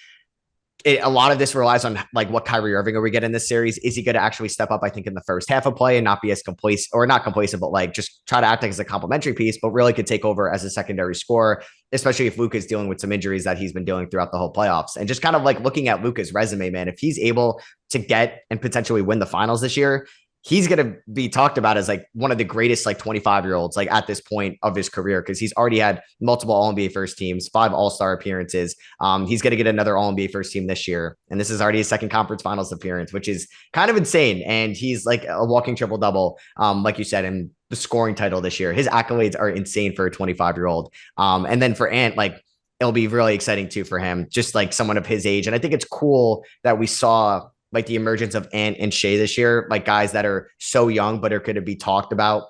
a lot of this relies on like what Kyrie Irving are we get in this series. Is he going to actually step up, I think, in the first half of play and not be as complacent, or not complacent, but like just try to act like as a complimentary piece, but really could take over as a secondary scorer, especially if Luka is dealing with some injuries that he's been dealing throughout the whole playoffs. And just kind of like looking at Luka's resume, man, if he's able to get and potentially win the finals this year, he's going to be talked about as like one of the greatest like 25-year-olds like at this point of his career, because he's already had multiple All-NBA first teams, 5 All-Star appearances. He's going to get another All-NBA first team this year, and this is already his 2nd conference finals appearance, which is kind of insane. And he's like a walking triple-double, like you said. And the scoring title this year. His accolades are insane for a 25-year-old. And then for Ant, like it'll be really exciting too for him, just like someone of his age. And I think it's cool that we saw like the emergence of Ant and Shea this year, like guys that are so young but are going to be talked about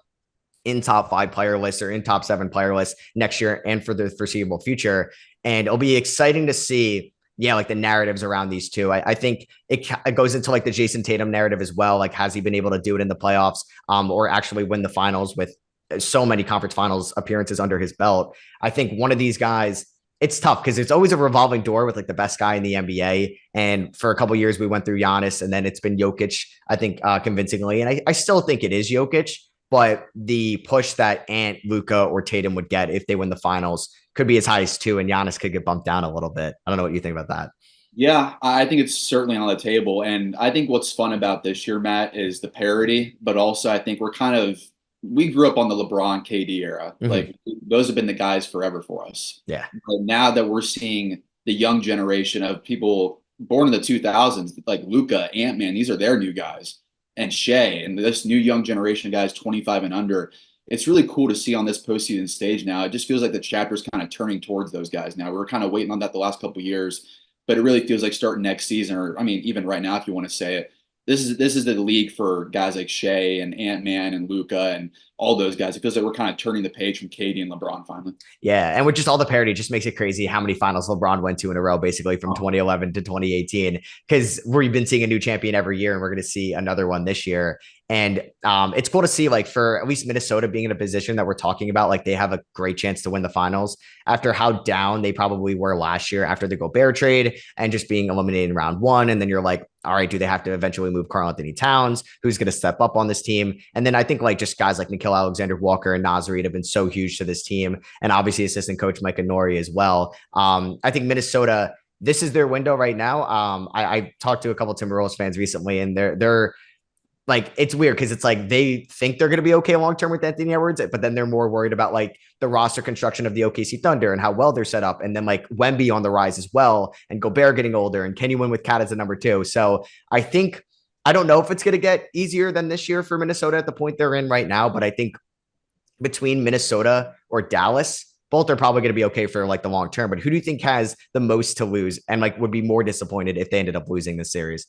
in top 5 player lists or in top 7 player lists next year and for the foreseeable future. And it'll be exciting to see, yeah, like the narratives around these two. I think it goes into like the Jason Tatum narrative as well. Like, has he been able to do it in the playoffs, or actually win the finals with so many conference finals appearances under his belt? I think one of these guys, it's tough because it's always a revolving door with like the best guy in the NBA. And for a couple of years, we went through Giannis, and then it's been Jokic, I think, convincingly. And I still think it is Jokic, but the push that Ant, Luka, or Tatum would get if they win the finals could be as high as 2, and Giannis could get bumped down a little bit. I don't know what you think about that. Yeah, I think it's certainly on the table. And I think what's fun about this year, Matt, is the parity, but also I think we grew up on the LeBron KD era. Mm-hmm. Like those have been the guys forever for us. Yeah. But now that we're seeing the young generation of people born in the 2000s, like Luka, Ant-Man, these are their new guys, and Shea, and this new young generation of guys 25 and under. It's really cool to see on this postseason stage now. It just feels like the chapter's kind of turning towards those guys now. We were kind of waiting on that the last couple of years, but it really feels like starting next season, or I mean, even right now, if you want to say it, this is the league for guys like Shea and Ant-Man and Luka and all those guys. It feels like we're kind of turning the page from KD and LeBron finally. Yeah. And with just all the parity, it just makes it crazy how many finals LeBron went to in a row, basically from Oh, 2011 to 2018, because we've been seeing a new champion every year, and we're going to see another one this year. And it's cool to see, like, for at least Minnesota being in a position that we're talking about, like they have a great chance to win the finals after how down they probably were last year after the Gobert trade and just being eliminated in round 1. And then you're like, all right, do they have to eventually move Karl-Anthony Towns? Who's going to step up on this team? And then I think like just guys like Nickeil Alexander-Walker and Naz Reid have been so huge to this team, and obviously assistant coach Mike Nori as well. I think Minnesota, this is their window right now. I talked to a couple of Timberwolves fans recently, and they're like, it's weird because it's like they think they're going to be okay long term with Anthony Edwards, but then they're more worried about like the roster construction of the OKC Thunder and how well they're set up, and then like Wemby on the rise as well, and Gobert getting older, and can you win with Cat as a number 2? So I think, I don't know if it's going to get easier than this year for Minnesota at the point they're in right now, but I think between Minnesota or Dallas, both are probably going to be okay for like the long term. But who do you think has the most to lose and like would be more disappointed if they ended up losing this series?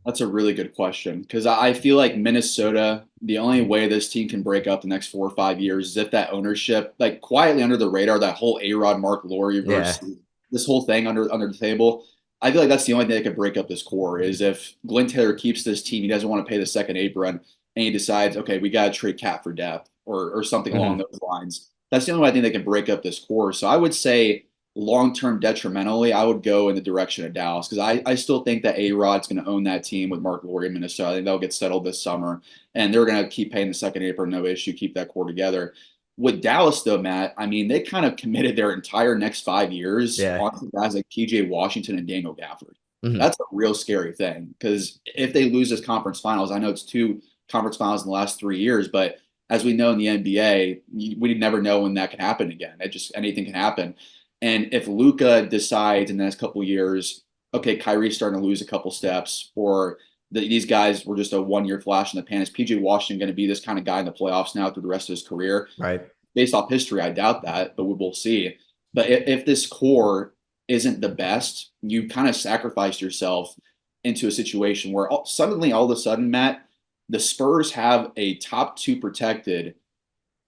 that's a really good question because I feel like Minnesota, the only way this team can break up the next 4 or 5 years is if that ownership, like quietly under the radar, that whole A-Rod Mark Laurie Yeah. versus this whole thing under the table. I feel like that's the only thing that could break up this core is if Glenn Taylor keeps this team, he doesn't want to pay the second apron, and he decides, okay, we got to trade Cat for depth or something along Mm-hmm. those lines. That's the only way I think they can break up this core. So I would say long-term detrimentally, I would go in the direction of Dallas because I still think that A-Rod's going to own that team with Mark Laurie in Minnesota. I think they'll get settled this summer, and they're going to keep paying the second apron, no issue, keep that core together. With Dallas, though, Matt, I mean, they kind of committed their entire next 5 years Yeah. on guys like PJ Washington and Daniel Gafford. Mm-hmm. That's a real scary thing because if they lose this conference finals, I know it's 2 conference finals in the last 3 years, but as we know in the NBA, we never know when that can happen again. It just anything can happen. And if Luka decides in the next couple of years, okay, Kyrie's starting to lose a couple steps, or these guys were just a 1 year flash in the pan, is PJ Washington going to be this kind of guy in the playoffs now through the rest of his career? Right. Based off history, I doubt that, but we will see. But if this core isn't the best, you kind of sacrifice yourself into a situation where suddenly, all of a sudden, Matt, the Spurs have a top 2 protected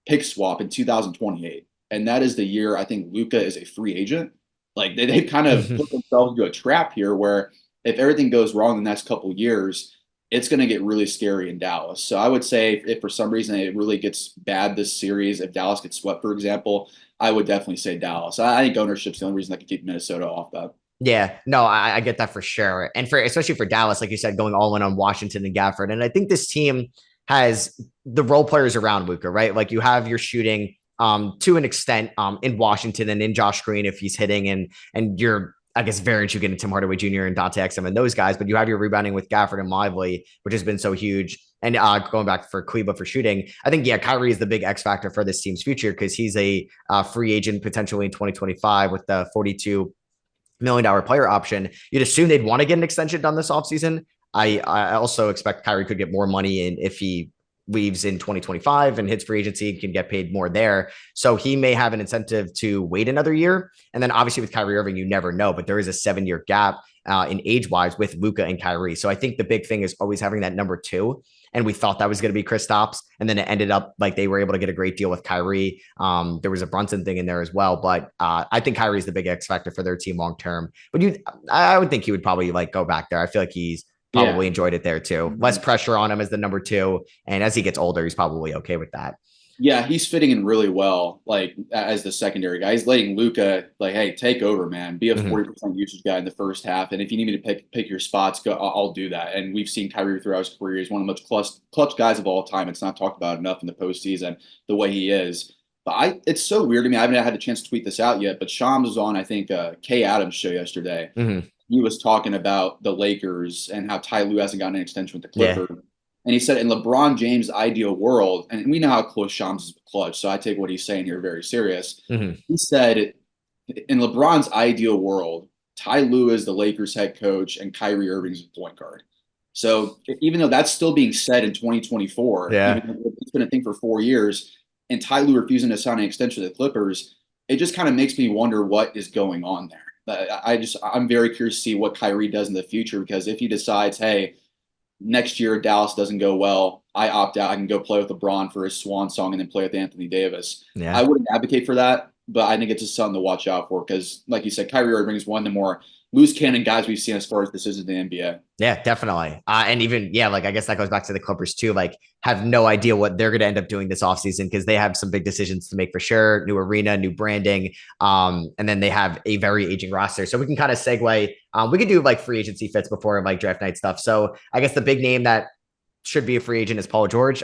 pick swap in 2028. And that is the year I think Luka is a free agent. Like they've kind of put themselves into a trap here where if everything goes wrong in the next couple of years, it's going to get really scary in Dallas. So I would say if for some reason it really gets bad this series, if Dallas gets swept, for example, I would definitely say Dallas. I think ownership's the only reason that can keep Minnesota off that. Yeah, no, I get that for sure. And for especially for Dallas, like you said, going all in on Washington and Gafford. And I think this team has the role players around Luka, right? Like you have your shooting to an extent in Washington and in Josh Green if he's hitting, and you're, I guess, variant you get into Tim Hardaway Jr. and Dante Exum and those guys, but you have your rebounding with Gafford and Lively, which has been so huge. And going back for Kleba for shooting, I think, yeah, Kyrie is the big X factor for this team's future because he's a free agent potentially in 2025 with the $42 million player option. You'd assume they'd want to get an extension done this offseason. I also expect Kyrie could get more money in if he leaves in 2025 and hits free agency, can get paid more there. So he may have an incentive to wait another year. And then obviously with Kyrie Irving, you never know, but there is a 7-year gap in age wise with Luka and Kyrie. So I think the big thing is always having that number two. And we thought that was going to be Kristaps, and then it ended up like they were able to get a great deal with Kyrie. There was a Brunson thing in there as well, but I think Kyrie's the big X factor for their team long term. But I would think he would probably like go back there. I feel like he's probably Yeah. enjoyed it there too. Less pressure on him as the number two, and as he gets older, he's probably okay with that. Yeah, he's fitting in really well, like as the secondary guy. He's letting Luka, like, hey, take over, man. Be a Mm-hmm. 40% usage guy in the first half. And if you need me to pick your spots, go. I'll do that. And we've seen Kyrie throughout his career. He's one of the most clutch guys of all time. It's not talked about enough in the postseason, the way he is. But it's so weird to me. I haven't had a chance to tweet this out yet, but Shams was on, I think, Kay Adams' show yesterday. Mm-hmm. He was talking about the Lakers and how Ty Lue hasn't gotten an extension with the Yeah. Clippers. And he said, in LeBron James' ideal world, and we know how close Shams is with clutch, so I take what he's saying here very serious. Mm-hmm. He said, in LeBron's ideal world, Ty Lue is the Lakers head coach and Kyrie Irving's point guard. So even though that's still being said in 2024, Yeah. even though it's been a thing for 4 years, and Ty Lue refusing to sign an extension to the Clippers, it just kind of makes me wonder what is going on there. I'm very curious to see what Kyrie does in the future, because if he decides, hey, next year Dallas doesn't go well, I opt out, I can go play with LeBron for his swan song and then play with Anthony Davis. Yeah. I wouldn't advocate for that, but I think it's just something to watch out for, because like you said, Kyrie Irving is one of the more loose cannon guys we've seen as far as this is in the NBA. Yeah, definitely. And even, yeah, like I guess that goes back to the Clippers too. Like, have no idea what they're going to end up doing this offseason, because they have some big decisions to make for sure. New arena, new branding. And then they have a very aging roster. So we can kind of segue. We could do like free agency fits before like draft night stuff. So I guess the big name that should be a free agent is Paul George.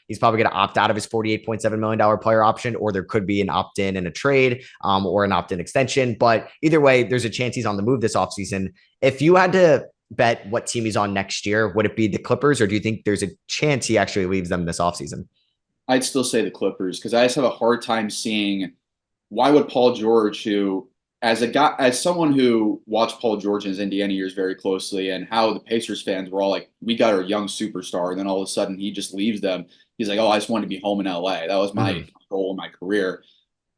He's probably going to opt out of his $48.7 million player option, or there could be an opt-in and a trade, or an opt-in extension. But either way, there's a chance he's on the move this offseason. If you had to bet what team he's on next year, would it be the Clippers, or do you think there's a chance he actually leaves them this offseason? I'd still say the Clippers, because I just have a hard time seeing why would Paul George, who as a guy, as someone who watched Paul George in his Indiana years very closely, and how the Pacers fans were all like, we got our young superstar, and then all of a sudden he just leaves them. He's like, oh, I just wanted to be home in LA. That was my goal in my career.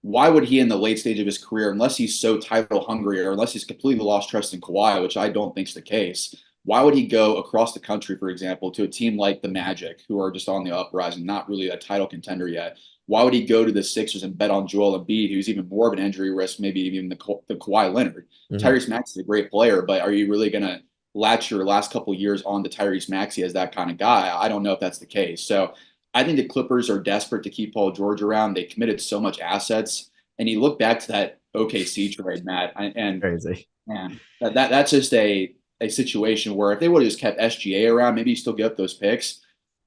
Why would he, in the late stage of his career, unless he's so title hungry, or unless he's completely lost trust in Kawhi, which I don't think is the case, why would he go across the country, for example, to a team like the Magic, who are just on the uprising, not really a title contender yet? Why would he go to the Sixers and bet on Joel Embiid, who's even more of an injury risk, maybe even the Kawhi Leonard? Tyrese Maxey is a great player, but are you really going to latch your last couple of years on to Tyrese Maxey as that kind of guy? I don't know if that's the case. So I think the Clippers are desperate to keep Paul George around. They committed so much assets, and you look back to that OKC trade, Matt, and Crazy. man, that's just a situation where if they would have just kept SGA around, maybe you still get those picks.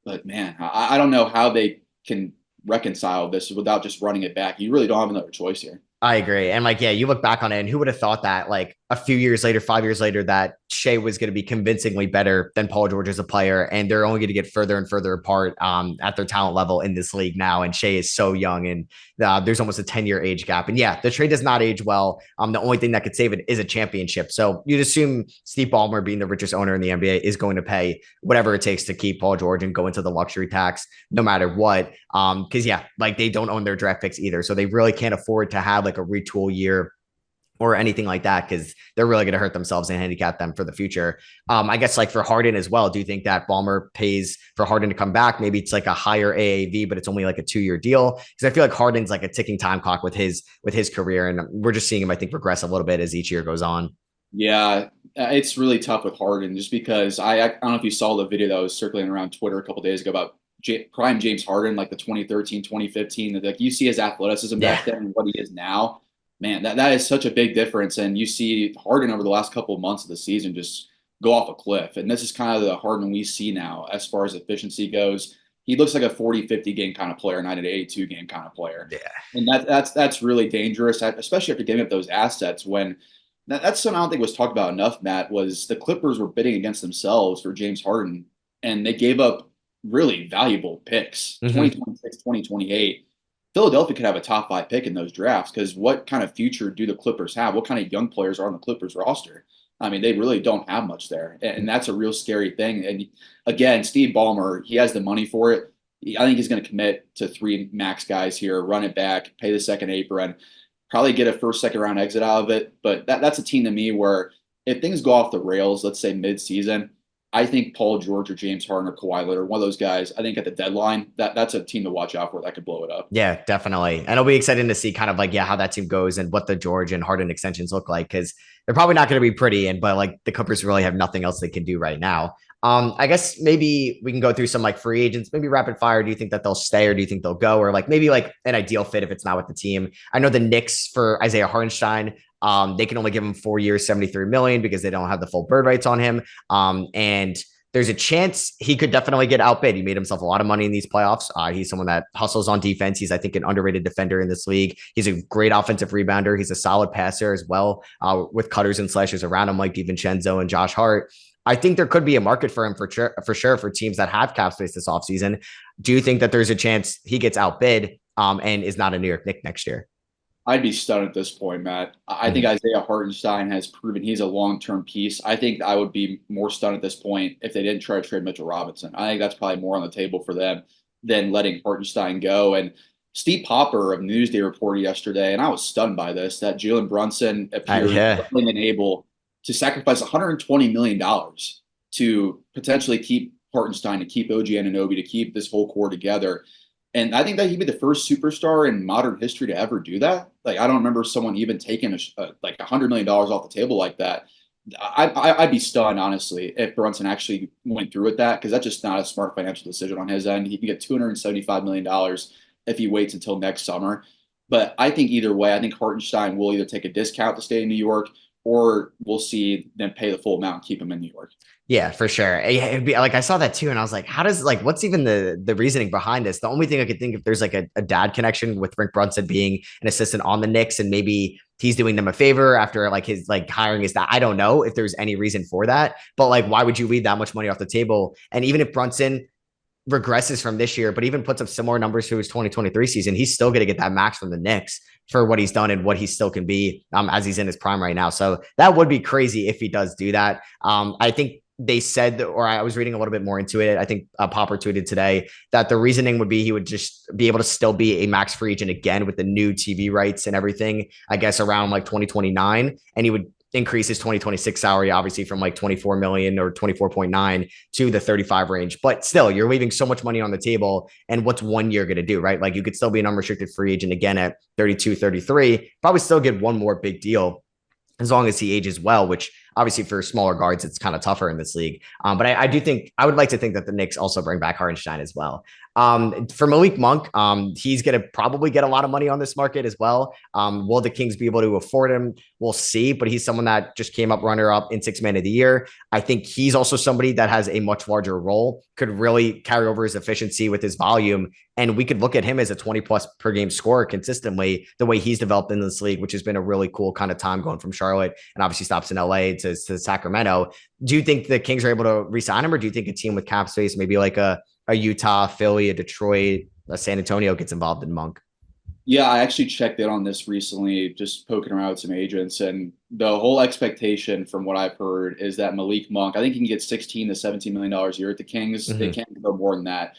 But man, I don't know how they can reconcile this without just running it back. You really don't have another choice here. I agree. And like, yeah, you look back on it, and who would have thought that like a few years later, 5 years later, that Shea was going to be convincingly better than Paul George as a player, and they're only going to get further and further apart at their talent level in this league now. And Shea is so young, and there's almost a 10-year age gap. And yeah, the trade does not age well. The only thing that could save it is a championship. So you'd assume Steve Ballmer, being the richest owner in the NBA, is going to pay whatever it takes to keep Paul George and go into the luxury tax no matter what. Because yeah, like they don't own their draft picks either, so they really can't afford to have like a retool year or anything like that, because they're really going to hurt themselves and handicap them for the future. I guess like for Harden as well, do you think that Ballmer pays for Harden to come back? Maybe it's like a higher AAV, but it's only like a 2-year deal, because I feel like Harden's like a ticking time clock with his career, and we're just seeing him, I think, regress a little bit as each year goes on. Yeah, it's really tough with Harden, just because I don't know if you saw the video that was circulating around Twitter a couple days ago about prime James Harden, like the 2013, 2015. Like you see his athleticism back then and what he is now. Man, that is such a big difference. And you see Harden over the last couple of months of the season just go off a cliff. And this is kind of the Harden we see now as far as efficiency goes. He looks like a 40-50 game kind of player, not an 82 game kind of player. Yeah. And that's really dangerous, especially after giving up those assets. When that's something I don't think was talked about enough, Matt, was the Clippers were bidding against themselves for James Harden, and they gave up really valuable picks, 2026, 2028. Philadelphia could have a top 5 pick in those drafts, because what kind of future do the Clippers have? What kind of young players are on the Clippers roster? I mean, they really don't have much there. And that's a real scary thing. And again, Steve Ballmer, he has the money for it. I think he's going to commit to 3 max guys here, run it back, pay the second apron, probably get a first, second round exit out of it. But that's a team to me where if things go off the rails, let's say mid-season, I think Paul George or James Harden or Kawhi Leonard, one of those guys, I think at the deadline, that's a team to watch out for that could blow it up. Yeah, definitely. And it'll be exciting to see kind of like, yeah, how that team goes and what the George and Harden extensions look like because they're probably not going to be pretty. And, but like the Clippers really have nothing else they can do right now. I guess maybe we can go through some like free agents, maybe rapid fire. Do you think that they'll stay or do you think they'll go? Or like maybe like an ideal fit if it's not with the team? I know the Knicks for Isaiah Hartenstein, they can only give him 4 years, 73 million because they don't have the full bird rights on him. And there's a chance he could definitely get outbid. He made himself a lot of money in these playoffs. He's someone that hustles on defense. He's, I think, an underrated defender in this league. He's a great offensive rebounder. He's a solid passer as well, with cutters and slashers around him like DiVincenzo and Josh Hart. I think there could be a market for him for sure for teams that have cap space this offseason. Do you think that there's a chance he gets outbid and is not a New York Knick next year? I'd be stunned at this point, Matt. I think Isaiah Hartenstein has proven he's a long-term piece. I think I would be more stunned at this point if they didn't try to trade Mitchell Robinson. I think that's probably more on the table for them than letting Hartenstein go. And Steve Popper of Newsday reported yesterday, and I was stunned by this, that Jalen Brunson appeared willing and able to sacrifice $120 million to potentially keep Hartenstein, to keep OG Anunoby, to keep this whole core together. And I think that he'd be the first superstar in modern history to ever do that. Like, I don't remember someone even taking like $100 million off the table like that. I'd be stunned, honestly, if Brunson actually went through with that, because that's just not a smart financial decision on his end. He can get $275 million if he waits until next summer. But I think either way, I think Hartenstein will either take a discount to stay in New York, or we'll see them pay the full amount and keep him in New York. Yeah, for sure. It'd be like I saw that too, and I was like, how does like what's even the reasoning behind this? The only thing I could think if there's like a dad connection with Rick Brunson being an assistant on the Knicks, and maybe he's doing them a favor after like his like hiring his dad. I don't know if there's any reason for that, but like, why would you leave that much money off the table? And even if Brunson regresses from this year, but even puts up similar numbers to his 2023 season, he's still going to get that max from the Knicks for what he's done and what he still can be as he's in his prime right now. So that would be crazy if he does do that. I think they said, or I was reading a little bit more into it. I think Popper tweeted today that the reasoning would be he would just be able to still be a max free agent again with the new TV rights and everything, I guess around like 2029. And he would increase his 2026 salary, obviously from like 24 million or 24.9 to the 35 range. But still, you're leaving so much money on the table. And what's 1 year going to do, right? Like you could still be an unrestricted free agent again at 32, 33, probably still get one more big deal as long as he ages well, which obviously for smaller guards, it's kind of tougher in this league. But I do think I would like to think that the Knicks also bring back Hartenstein as well. For Malik Monk, he's going to probably get a lot of money on this market as well. Will the Kings be able to afford him? We'll see, but he's someone that just came up runner up in six man of the year. I think he's also somebody that has a much larger role, could really carry over his efficiency with his volume. And we could look at him as a 20 plus per game scorer consistently, the way he's developed in this league, which has been a really cool kind of time going from Charlotte and obviously stops in LA to Sacramento. Do you think the Kings are able to re-sign him, or do you think a team with cap space, maybe like a Utah, Philly, a Detroit, a San Antonio gets involved in Monk? Yeah, I actually checked in on this recently, just poking around with some agents, and the whole expectation from what I've heard is that Malik Monk, I think he can get 16 to 17 million dollars a year at the Kings. They can't go more than that.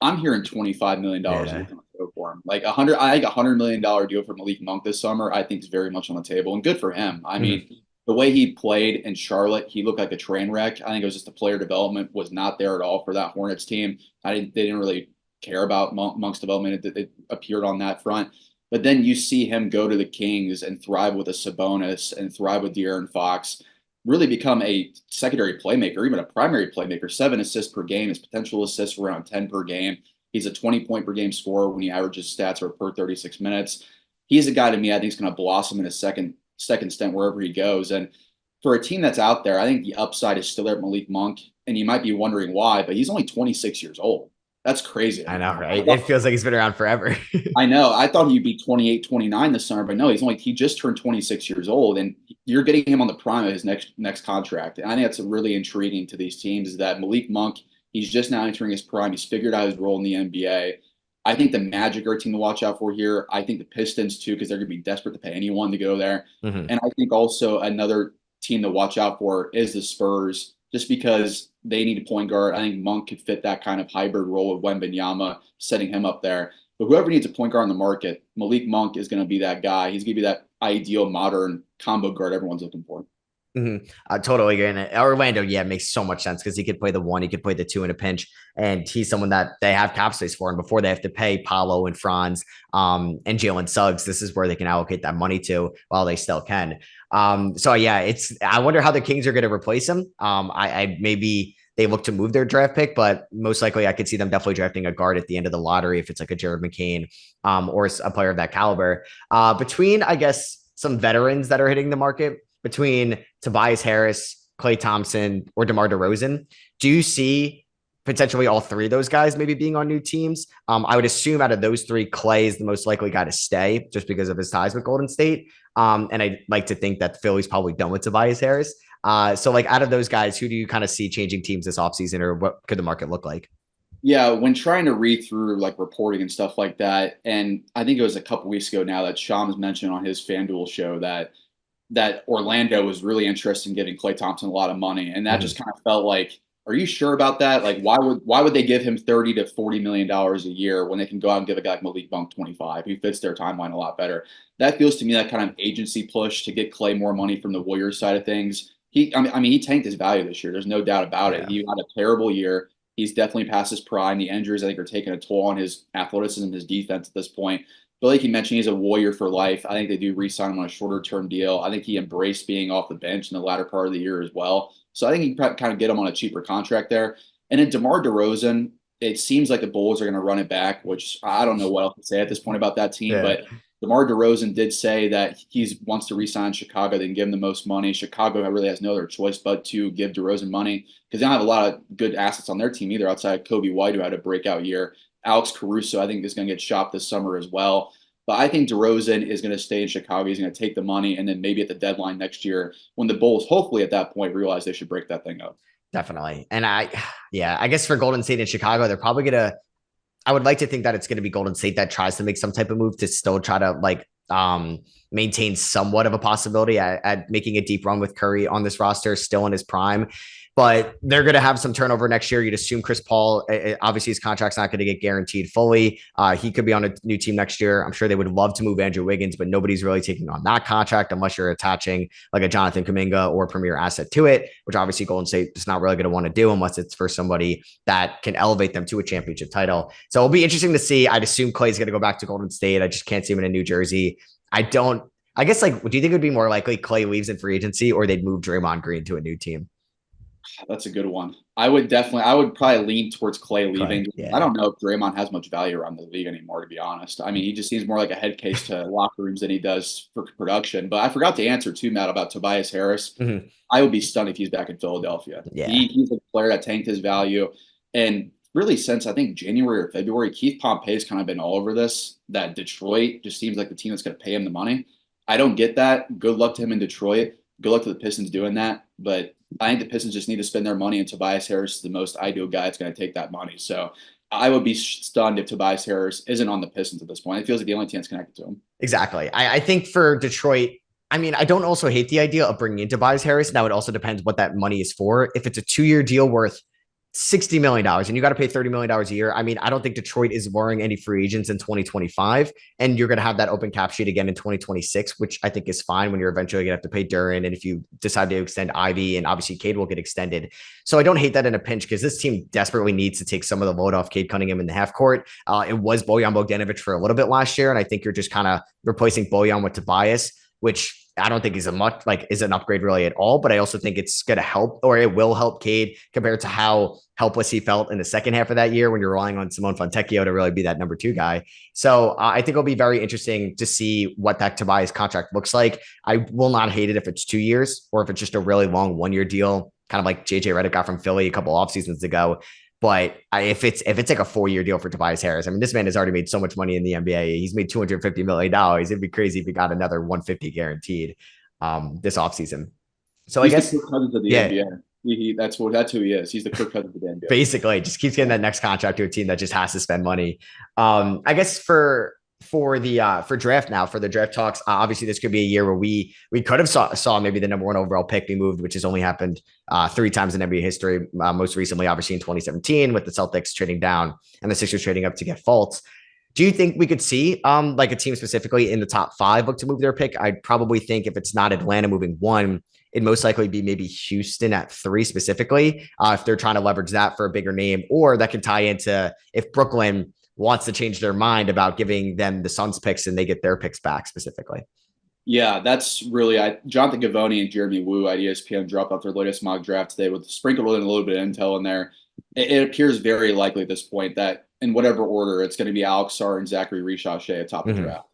I'm hearing $25 million a year for him. Like I think $100 million deal for Malik Monk this summer, I think is very much on the table, and good for him. I mean, the way he played in Charlotte, he looked like a train wreck. I think it was just the player development was not there at all for that Hornets team. They didn't really care about Monk's development. It appeared on that front. But then you see him go to the Kings and thrive with a Sabonis and thrive with De'Aaron Fox, really become a secondary playmaker, even a primary playmaker. 7 assists per game, his potential assists around 10 per game. He's a 20-point per game scorer when he averages stats or per 36 minutes. He's a guy to me I think is going to blossom in a second stint wherever he goes. And for a team that's out there, I think the upside is still there at Malik Monk. And you might be wondering why, but he's only 26 years old. That's crazy. I know, right? It feels like he's been around forever. I know. I thought he'd be 28, 29 this summer, but no, he just turned 26 years old, and you're getting him on the prime of his next contract. And I think that's really intriguing to these teams is that Malik Monk, he's just now entering his prime. He's figured out his role in the NBA. I think the Magic are a team to watch out for here. I think the Pistons too, because they're going to be desperate to pay anyone to go there. And I think also another team to watch out for is the Spurs. just because they need a point guard. I think Monk could fit that kind of hybrid role with Wembanyama, setting him up there. But whoever needs a point guard on the market, Malik Monk is going to be that guy. He's going to be that ideal modern combo guard everyone's looking for. I totally agree. And Orlando, yeah, makes so much sense because he could play the one, he could play the two in a pinch, and he's someone that they have cap space for. And before they have to pay Paolo and Franz and Jalen Suggs, this is where they can allocate that money to while they still can. So yeah, I wonder how the Kings are going to replace him. I maybe they look to move their draft pick, but most likely I could see them definitely drafting a guard at the end of the lottery if it's like a Jared McCain or a player of that caliber. Between, I guess, some veterans that are hitting the market between Tobias Harris, Klay Thompson, or DeMar DeRozan. Do you see potentially all three of those guys maybe being on new teams? I would assume out of those three, Klay is the most likely guy to stay just because of his ties with Golden State. And I'd like to think that Philly's probably done with Tobias Harris. So like out of those guys, who do you kind of see changing teams this offseason, or what could the market look like? Yeah, when trying to read through like reporting and stuff like that, and I think it was a couple weeks ago now that Shams mentioned on his FanDuel show that Orlando was really interested in giving Klay Thompson a lot of money, and that just kind of felt like, are you sure about that? Like, why would they give him $30 to $40 million a year when they can go out and give a guy like Malik Monk 25, who fits their timeline a lot better? That feels to me that kind of agency push to get Klay more money from the Warriors side of things. I mean, he tanked his value this year. There's no doubt about it. Yeah. He had a terrible year. He's definitely past his prime. The injuries, I think, are taking a toll on his athleticism, his defense at this point. But like you mentioned, he's a Warrior for life. I think they do re-sign him on a shorter term deal. I think he embraced being off the bench in the latter part of the year as well. So I think you can kind of get him on a cheaper contract there. And then DeMar DeRozan, it seems like the Bulls are going to run it back, which I don't know what else to say at this point about that team. Yeah. But DeMar DeRozan did say that he wants to re-sign Chicago. They can give him the most money. Chicago really has no other choice but to give DeRozan money because they don't have a lot of good assets on their team either outside of Kobe White, who had a breakout year. Alex Caruso, I think, is going to get shopped this summer as well. But I think DeRozan is going to stay in Chicago. He's going to take the money, and then maybe at the deadline next year, when the Bulls hopefully at that point realize they should break that thing up. Definitely. And yeah, I guess for Golden State and Chicago, they're probably going to, I would like to think that it's going to be Golden State that tries to make some type of move to still try to like maintain somewhat of a possibility at making a deep run with Curry on this roster, still in his prime. But they're going to have some turnover next year. You'd assume Chris Paul, obviously his contract's not going to get guaranteed fully. He could be on a new team next year. I'm sure they would love to move Andrew Wiggins, but nobody's really taking on that contract unless you're attaching like a Jonathan Kuminga or premier asset to it, which obviously Golden State is not really going to want to do unless it's for somebody that can elevate them to a championship title. So it'll be interesting to see. I'd assume Clay's going to go back to Golden State. I just can't see him in New Jersey. I guess like, do you think it would be more likely Clay leaves in free agency or they'd move Draymond Green to a new team? That's a good one. I would probably lean towards Clay leaving. Clay, yeah. I don't know if Draymond has much value around the league anymore, to be honest. I mean, he just seems more like a head case to locker rooms than he does for production. But I forgot to answer too, Matt, about Tobias Harris. I would be stunned if he's back in Philadelphia. Yeah. He's a player that tanked his value. And really since I think January or February, Keith Pompey's kind of been all over this, that Detroit just seems like the team that's going to pay him the money. I don't get that. Good luck to him in Detroit. Good luck to the Pistons doing that. But I think the Pistons just need to spend their money, and Tobias Harris is the most ideal guy that's going to take that money. So I would be stunned if Tobias Harris isn't on the Pistons at this point. It feels like the only team that's connected to him. Exactly. I think for Detroit, I mean, I don't also hate the idea of bringing in Tobias Harris. Now, it also depends what that money is for. If it's a 2-year deal worth $60 million and you got to pay $30 million a year. I mean, I don't think Detroit is worrying any free agents in 2025. And you're going to have that open cap sheet again in 2026, which I think is fine when you're eventually going to have to pay Duran. And if you decide to extend Ivy, and obviously Cade will get extended. So I don't hate that in a pinch because this team desperately needs to take some of the load off Cade Cunningham in the half court. It was Bojan Bogdanovic for a little bit last year. And I think you're just kind of replacing Bojan with Tobias, which I don't think is an upgrade really at all, but I also think it's going to help, or it will help Cade compared to how helpless he felt in the second half of that year when you're relying on Simone Fontecchio to really be that number 2 guy. So I think it'll be very interesting to see what that Tobias contract looks like. I will not hate it if it's 2 years or if it's just a really long 1-year deal, kind of like JJ Redick got from Philly a couple off seasons ago. But if it's like a 4-year deal for Tobias Harris, I mean, this man has already made so much money in the NBA. He's made $250 million. It'd be crazy if he got another 150 guaranteed this offseason. So He's I guess the Kirk Cousins of the NBA. That's who he is. He's the Kirk Cousins of the NBA. Basically just keeps getting that next contract to a team that just has to spend money. I guess for for the for draft now for the draft talks. Obviously, this could be a year where we could have saw maybe the number one overall pick be moved, which has only happened three times in NBA history. Most recently, obviously in 2017, with the Celtics trading down and the Sixers trading up to get Fultz. Do you think we could see like a team specifically in the top five look to move their pick? I'd probably think if it's not Atlanta moving one, it'd most likely be maybe Houston at three specifically, if they're trying to leverage that for a bigger name, or that could tie into if Brooklyn wants to change their mind about giving them the Suns picks and they get their picks back specifically. Yeah, that's really Jonathan Givony and Jeremy Woo at ESPN dropped off their latest mock draft today with sprinkled in a little bit of intel in there. It appears very likely at this point that in whatever order it's going to be Alex Sarr and Zachary Richauche atop the draft.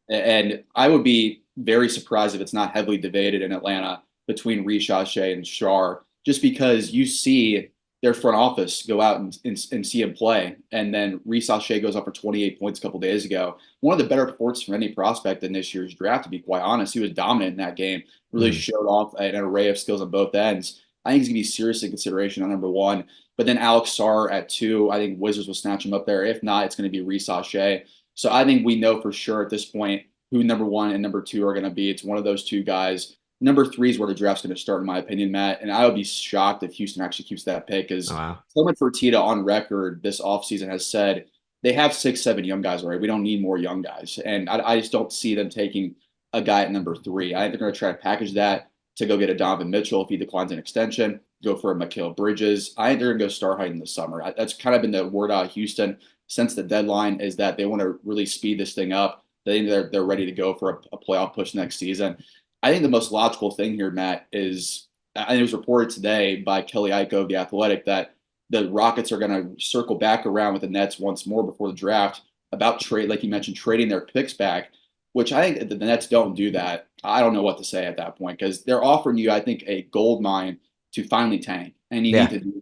And I would be very surprised if it's not heavily debated in Atlanta between Richauche and Sarr, just because you see their front office go out and see him play. And then Richauche goes up for 28 points a couple days ago. One of the better reports from any prospect in this year's draft, to be quite honest. He was dominant in that game, really showed off an array of skills on both ends. I think he's going to be seriously in consideration on number one. But then Alex Sarr at two, I think Wizards will snatch him up there. If not, it's going to be Richauche. So I think we know for sure at this point who number one and number two are going to be. It's one of those two guys. Number three is where the draft's going to start, in my opinion, Matt. And I would be shocked if Houston actually keeps that pick, because Tillman Fertitta on record this offseason has said they have 6, 7 young guys already. We don't need more young guys. And I just don't see them taking a guy at number three. I think they're going to try to package that to go get a Donovan Mitchell if he declines an extension, go for a Mikal Bridges. I think they're going to go star high in the summer. That's kind of been the word out of Houston since the deadline, is that they want to really speed this thing up. They think they're ready to go for a playoff push next season. I think the most logical thing here, Matt, is I think it was reported today by Kelly Iko of The Athletic that the Rockets are going to circle back around with the Nets once more before the draft about trade, like you mentioned, trading their picks back, which I think the Nets don't do that. I don't know what to say at that point, because they're offering you, I think, a gold mine to finally tank, and you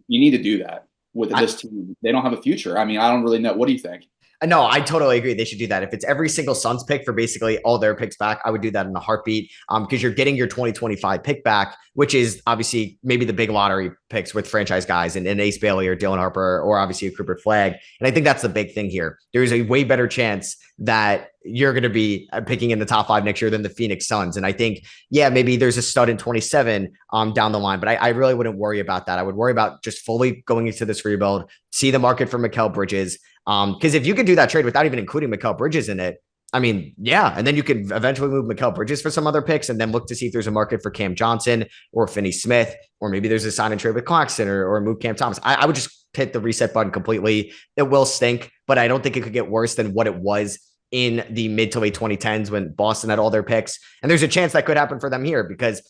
need to do that with this team. They don't have a future. I mean, I don't really know. What do you think? No, I totally agree. They should do that. If it's every single Suns pick for basically all their picks back, I would do that in a heartbeat. Because you're getting your 2025 pick back, which is obviously maybe the big lottery picks with franchise guys and Ace Bailey or Dylan Harper or obviously a Cooper Flag. And I think that's the big thing here. There's a way better chance that you're going to be picking in the top five next year than the Phoenix Suns. And I think, yeah, maybe there's a stud in 27 down the line, but I really wouldn't worry about that. I would worry about just fully going into this rebuild, see the market for Mikal Bridges. Because if you could do that trade without even including Mikal Bridges in it, I mean, yeah. And then you could eventually move Mikal Bridges for some other picks and then look to see if there's a market for Cam Johnson or Finney Smith, or maybe there's a sign and trade with Claxton or move Cam Thomas. I would just hit the reset button completely. It will stink, but I don't think it could get worse than what it was in the mid to late 2010s when Boston had all their picks. And there's a chance that could happen for them here, because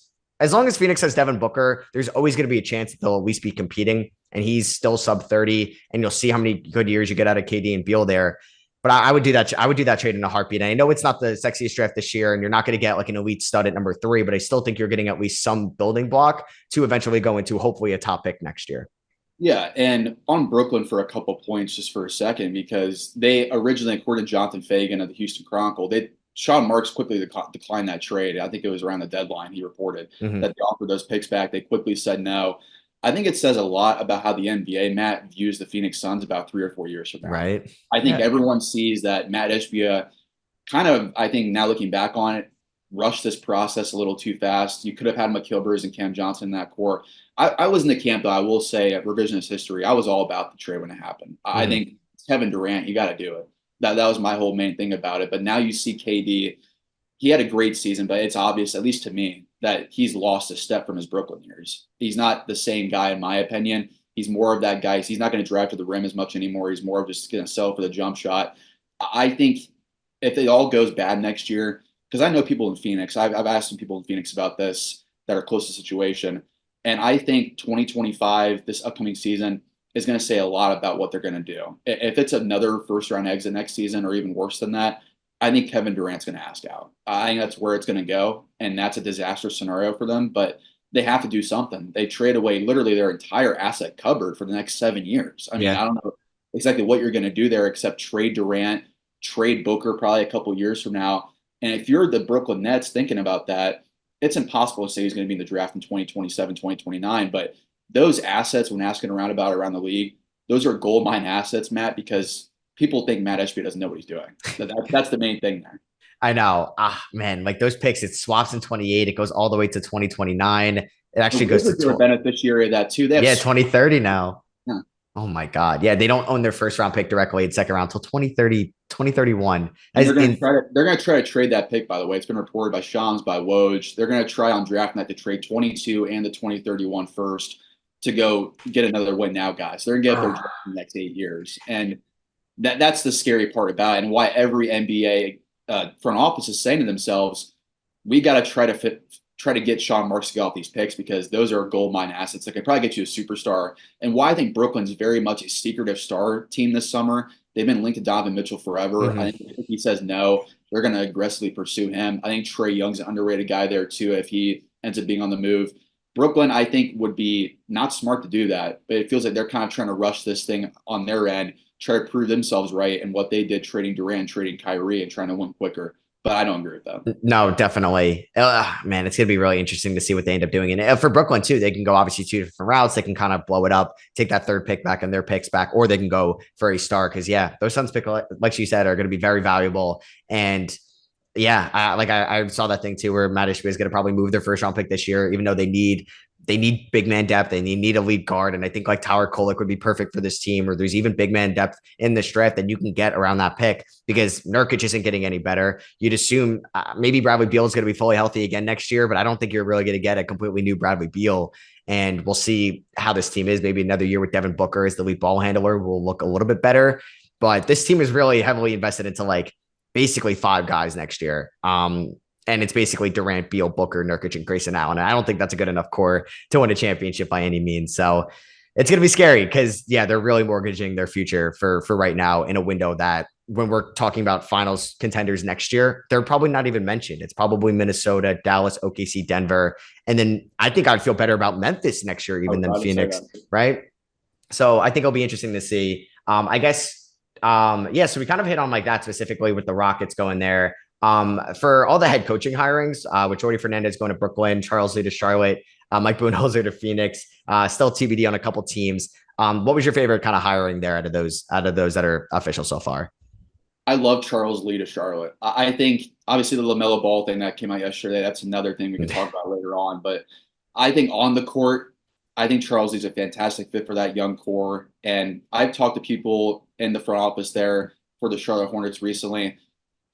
as long as Phoenix has Devin Booker, there's always going to be a chance that they'll at least be competing, and he's still sub 30, and you'll see how many good years you get out of KD and Beal there. But I would do that. I would do that trade in a heartbeat. And I know it's not the sexiest draft this year, and you're not going to get like an elite stud at number three, but I still think you're getting at least some building block to eventually go into hopefully a top pick next year. Yeah, and on Brooklyn for a couple points just for a second, because they originally, according to Jonathan Fagan of the Houston Chronicle, Sean Marks quickly declined that trade. I think it was around the deadline he reported that they offered those picks back. They quickly said no. I think it says a lot about how the NBA, Matt, views the Phoenix Suns about 3 or 4 years from now. Right. I think everyone sees that Matt Ishbia kind of, I think now looking back on it, rushed this process a little too fast. You could have had Mikal Bridges and Cam Johnson in that core. I was in the camp, though, I will say, at revisionist history, I was all about the trade when it happened. I think Kevin Durant, you got to do it. That was my whole main thing about it. But now you see KD, he had a great season, but it's obvious, at least to me, that he's lost a step from his Brooklyn years. He's not the same guy, in my opinion. He's more of that guy. He's not going to drive to the rim as much anymore. He's more of just going to sell for the jump shot. I think if it all goes bad next year, because I know people in Phoenix, I've asked some people in Phoenix about this that are close to the situation, and I think 2025, this upcoming season, is going to say a lot about what they're going to do. If it's another first-round exit next season or even worse than that, I think Kevin Durant's going to ask out. I think that's where it's going to go, and that's a disastrous scenario for them, but they have to do something. They trade away literally their entire asset cupboard for the next 7 years. I mean, I don't know exactly what you're going to do there except trade Durant, trade Booker probably a couple years from now. And if you're the Brooklyn Nets thinking about that, it's impossible to say he's going to be in the draft in 2027, 2029. But those assets, when asking around the league, those are gold mine assets, Matt, because people think Matt Ashby doesn't know what he's doing. That's the main thing there. I know. Ah, man, like those picks, it swaps in 28. It goes all the way to 2029. It The actually goes to Wizards are a beneficiary of that too. They have yeah, 2030 now. yeah. Oh my God. Yeah, they don't own their first round pick directly in second round till 2030, 2031. And As in they're gonna try to trade that pick, by the way. It's been reported by Shams, by Woj. They're gonna try on draft night to trade 22 and the 2031 first to go get another win now, guys. They're gonna get their draft in the next 8 years. And that's the scary part about it, and why every NBA front office is saying to themselves, we got to try to get Sean Marks to get off these picks because those are gold mine assets that could probably get you a superstar. And why I think Brooklyn's very much a secretive star team this summer. They've been linked to Donovan Mitchell forever. mm-hmm. I think if he says no, they're going to aggressively pursue him. I think Trae Young's an underrated guy there too if he ends up being on the move. Brooklyn, I think, would be not smart to do that, but it feels like they're kind of trying to rush this thing on their end, try to prove themselves right and what they did trading Durant, trading Kyrie, and trying to win quicker. But I don't agree with that. No, definitely. Man, it's going to be really interesting to see what they end up doing. And for Brooklyn, too, they can go obviously two different routes. They can kind of blow it up, take that third pick back and their picks back, or they can go for a star. Because, yeah, those Suns pick, like you said, are going to be very valuable. And yeah, I saw that thing too, where Matt Ishbia is going to probably move their first round pick this year, even though they need big man depth. They need a lead guard. And I think like Tyler Kolek would be perfect for this team, or there's even big man depth in this draft that you can get around that pick because Nurkic isn't getting any better. You'd assume maybe Bradley Beal is going to be fully healthy again next year, but I don't think you're really going to get a completely new Bradley Beal. And we'll see how this team is. Maybe another year with Devin Booker as the lead ball handler will look a little bit better. But this team is really heavily invested into like basically five guys next year. And it's basically Durant, Beal, Booker, Nurkic, and Grayson Allen. And I don't think that's a good enough core to win a championship by any means. So it's going to be scary because, yeah, they're really mortgaging their future for right now in a window that when we're talking about finals contenders next year, they're probably not even mentioned. It's probably Minnesota, Dallas, OKC, Denver. And then I think I'd feel better about Memphis next year, even than Phoenix, right? So I think it'll be interesting to see. I guess, yeah, so we kind of hit on like that specifically with the Rockets going there. For all the head coaching hirings, with Jordy Fernandez going to Brooklyn, Charles Lee to Charlotte, Mike Budenholzer to Phoenix, still TBD on a couple teams. What was your favorite kind of hiring there out of those that are official so far? I love Charles Lee to Charlotte. I think obviously the LaMelo Ball thing that came out yesterday, that's another thing we can talk about later on. But I think on the court, I think Charles Lee's a fantastic fit for that young core. And I've talked to people in the front office there for the Charlotte Hornets recently.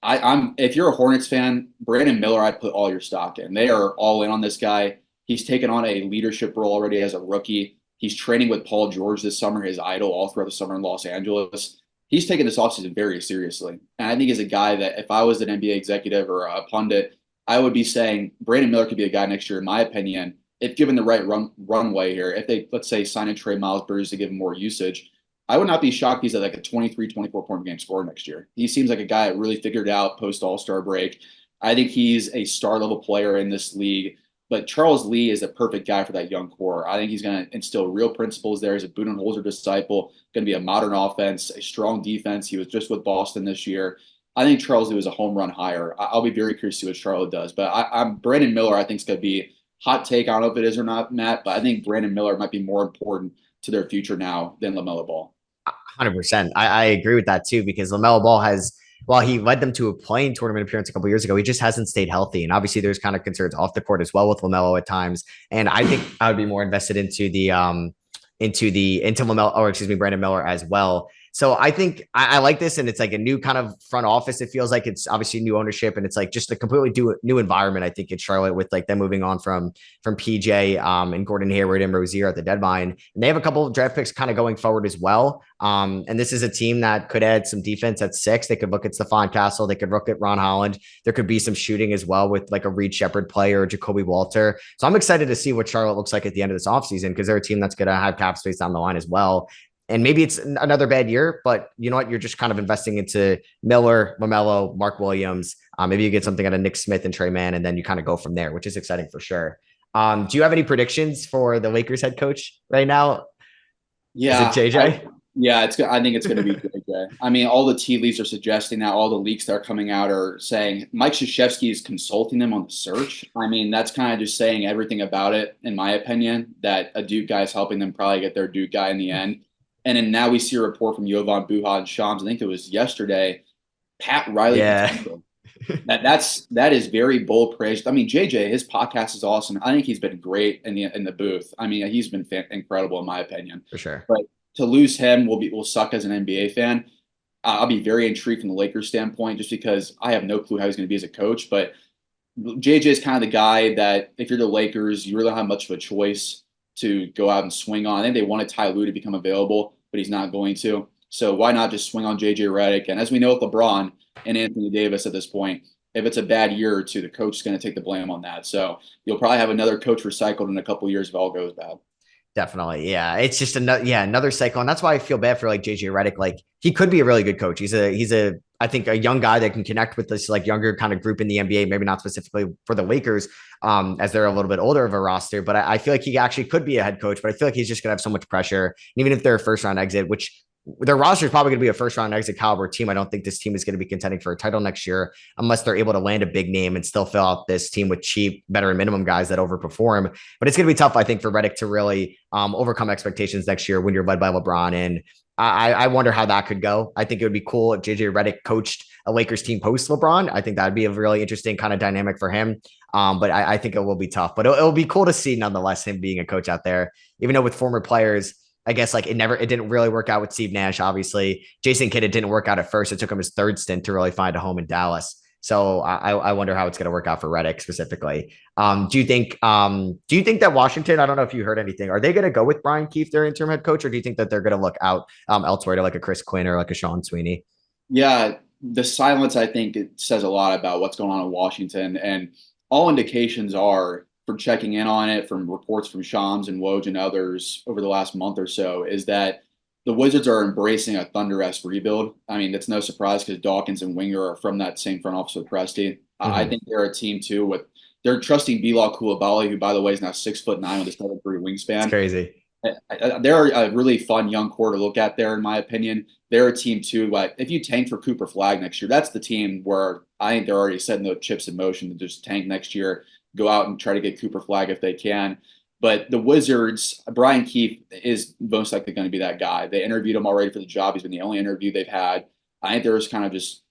I'm if you're a Hornets fan, Brandon Miller, I'd put all your stock in. They are all in on this guy. He's taken on a leadership role already as a rookie. He's training with Paul George this summer, his idol, all throughout the summer in Los Angeles. He's taken this offseason very seriously. And I think he's a guy that if I was an NBA executive or a pundit, I would be saying Brandon Miller could be a guy next year, in my opinion, if given the right runway here. If they, let's say, sign and trade Miles Bridges to give him more usage, I would not be shocked he's at like a 23, 24 point game scorer next year. He seems like a guy that really figured out post All-Star break. I think he's a star level player in this league. But Charles Lee is a perfect guy for that young core. I think he's going to instill real principles there. He's a Budenholzer disciple, going to be a modern offense, a strong defense. He was just with Boston this year. I think Charles Lee was a home run hire. I'll be very curious to see what Charlotte does. But I'm Brandon Miller, I think, is going to be hot take. I don't know if it is or not, Matt, but I think Brandon Miller might be more important to their future now than LaMelo Ball. 100%. I agree with that too, because LaMelo Ball has, while he led them to a playing tournament appearance a couple years ago, he just hasn't stayed healthy. And obviously there's kind of concerns off the court as well with LaMelo at times. And I think I would be more invested into LaMelo, or excuse me, Brandon Miller as well. So I think I like this, and it's like a new kind of front office. It feels like it's obviously new ownership, and it's like just a completely new environment. I think in Charlotte with like them moving on from PJ and Gordon Hayward and Rozier at the deadline, and they have a couple of draft picks kind of going forward as well. And this is a team that could add some defense at 6. They could look at Stephon Castle. They could look at Ron Holland. There could be some shooting as well with like a Reed Shepherd player or Jacoby Walter. So I'm excited to see what Charlotte looks like at the end of this offseason, because they're a team that's going to have cap space down the line as well. And maybe it's another bad year, but you know what? You're just kind of investing into Miller, LaMelo, Mark Williams. Maybe you get something out of Nick Smith and Trey Mann, and then you kind of go from there, which is exciting for sure. Do you have any predictions for the Lakers head coach right now? Yeah. Is it JJ? I think it's going to be JJ. I mean, all the tea leaves are suggesting that. All the leaks that are coming out are saying Mike Krzyzewski is consulting them on the search. I mean, that's kind of just saying everything about it, in my opinion, that a Duke guy is helping them probably get their Duke guy in the end. And then now we see a report from Jovan Buha and Shams. I think it was yesterday. Pat Riley Yeah. potential. That is very bold praise. I mean, JJ, his podcast is awesome. I think he's been great in the booth. I mean, he's been incredible in my opinion. For sure. But to lose him will suck as an NBA fan. I'll be very intrigued from the Lakers standpoint, just because I have no clue how he's going to be as a coach. But JJ is kind of the guy that if you're the Lakers, you really don't have much of a choice to go out and swing on. I think they wanted Ty Lue to become available, but he's not going to. So why not just swing on JJ Redick? And as we know with LeBron and Anthony Davis at this point, if it's a bad year or two, the coach is going to take the blame on that. So you'll probably have another coach recycled in a couple of years if all goes bad. Definitely. Yeah. It's just another cycle. And that's why I feel bad for like JJ Redick. Like he could be a really good coach. I think a young guy that can connect with this like younger kind of group in the NBA, maybe not specifically for the Lakers, as they're a little bit older of a roster, but I feel like he actually could be a head coach, but I feel like he's just gonna have so much pressure. And even if they're a first round exit, which their roster is probably going to be a first round exit caliber team. I don't think this team is going to be contending for a title next year unless they're able to land a big name and still fill out this team with cheap, better minimum guys that overperform. But it's going to be tough, I think, for Redick to really overcome expectations next year when you're led by LeBron. And I wonder how that could go. I think it would be cool if JJ Redick coached a Lakers team post LeBron. I think that'd be a really interesting kind of dynamic for him. But I think it will be tough. But it'll be cool to see nonetheless him being a coach out there, even though with former players. I guess like it didn't really work out with Steve Nash. Obviously, Jason Kidd, it didn't work out at first. It took him his third stint to really find a home in Dallas. So I wonder how it's going to work out for Redick specifically. Do you think that Washington? I don't know if you heard anything. Are they going to go with Brian Keefe, their interim head coach, or do you think that they're going to look out elsewhere to like a Chris Quinn or like a Sean Sweeney? Yeah, the silence, I think it says a lot about what's going on in Washington. And all indications are, from checking in on it, from reports from Shams and Woj and others over the last month or so, is that the Wizards are embracing a Thunder-esque rebuild. I mean, it's no surprise because Dawkins and Winger are from that same front office with Presti. I think they're a team too they're trusting Bilal Coulibaly, who by the way is now 6'9" with a 7'3" It's wingspan. crazy. They're a really fun young core to look at there, in my opinion. They're a team too. Like if you tank for Cooper Flag next year, that's the team where I think they're already setting the chips in motion to just tank next year, go out and try to get Cooper Flag if they can. But the Wizards, Brian Keefe is most likely going to be that guy. They interviewed him already for the job. He's been the only interview they've had. I think there's kind of just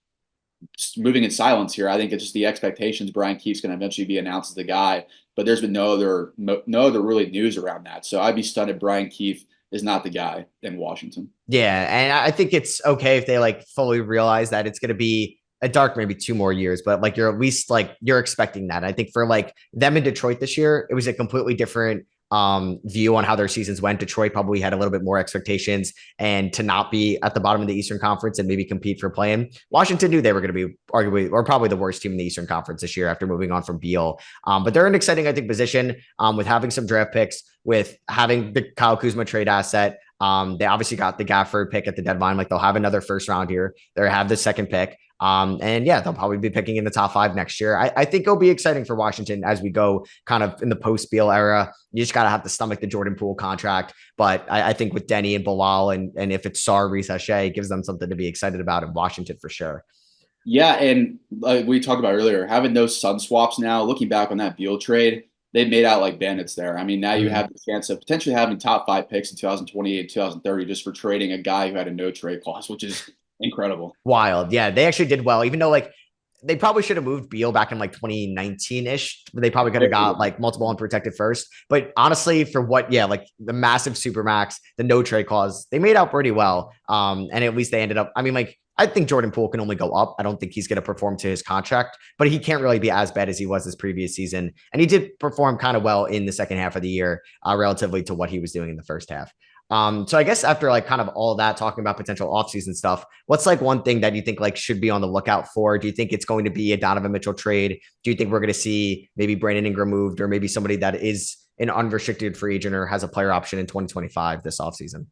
moving in silence here. I think it's just the expectations. Brian Keefe's going to eventually be announced as the guy, but there's been no other really news around that. So I'd be stunned if Brian Keefe is not the guy in Washington. Yeah, and I think it's okay if they like fully realize that it's going to be a dark maybe 2 more years, but like you're at least like you're expecting that. I think for like them in Detroit this year, it was a completely different view on how their seasons went. Detroit probably had a little bit more expectations, and to not be at the bottom of the Eastern Conference and maybe compete for playing. Washington knew they were going to be arguably or probably the worst team in the Eastern Conference this year after moving on from Beal. But they're an exciting, I think, position with having some draft picks, with having the Kyle Kuzma trade asset. They obviously got the Gafford pick at the deadline. Like they'll have another first round here. They'll have the second pick. And yeah, they'll probably be picking in the top 5 next year. I think it'll be exciting for Washington as we go kind of in the post Beal era. You just got to have to stomach the Jordan Poole contract. But I think with Denny and Bilal and if it's Sarr, Reese Hachey, it gives them something to be excited about in Washington for sure. Yeah, and like we talked about earlier, having those Sun swaps now, looking back on that Beal trade, they made out like bandits there. I mean, now you have the chance of potentially having top 5 picks in 2028, 2030 just for trading a guy who had a no trade clause, which is incredible. Wild. Yeah, they actually did well, even though like they probably should have moved Beal back in like 2019-ish. They probably could have got like multiple unprotected first. But honestly, for what, yeah, like the massive supermax, the no trade clause, they made out pretty well. And at least they ended up, I mean, like, I think Jordan Poole can only go up. I don't think he's going to perform to his contract, but he can't really be as bad as he was this previous season. And he did perform kind of well in the second half of the year, relatively to what he was doing in the first half. So I guess after like kind of all that talking about potential offseason stuff, what's like one thing that you think like should be on the lookout for? Do you think it's going to be a Donovan Mitchell trade? Do you think we're going to see maybe Brandon Ingram moved, or maybe somebody that is an unrestricted free agent or has a player option in 2025 this offseason?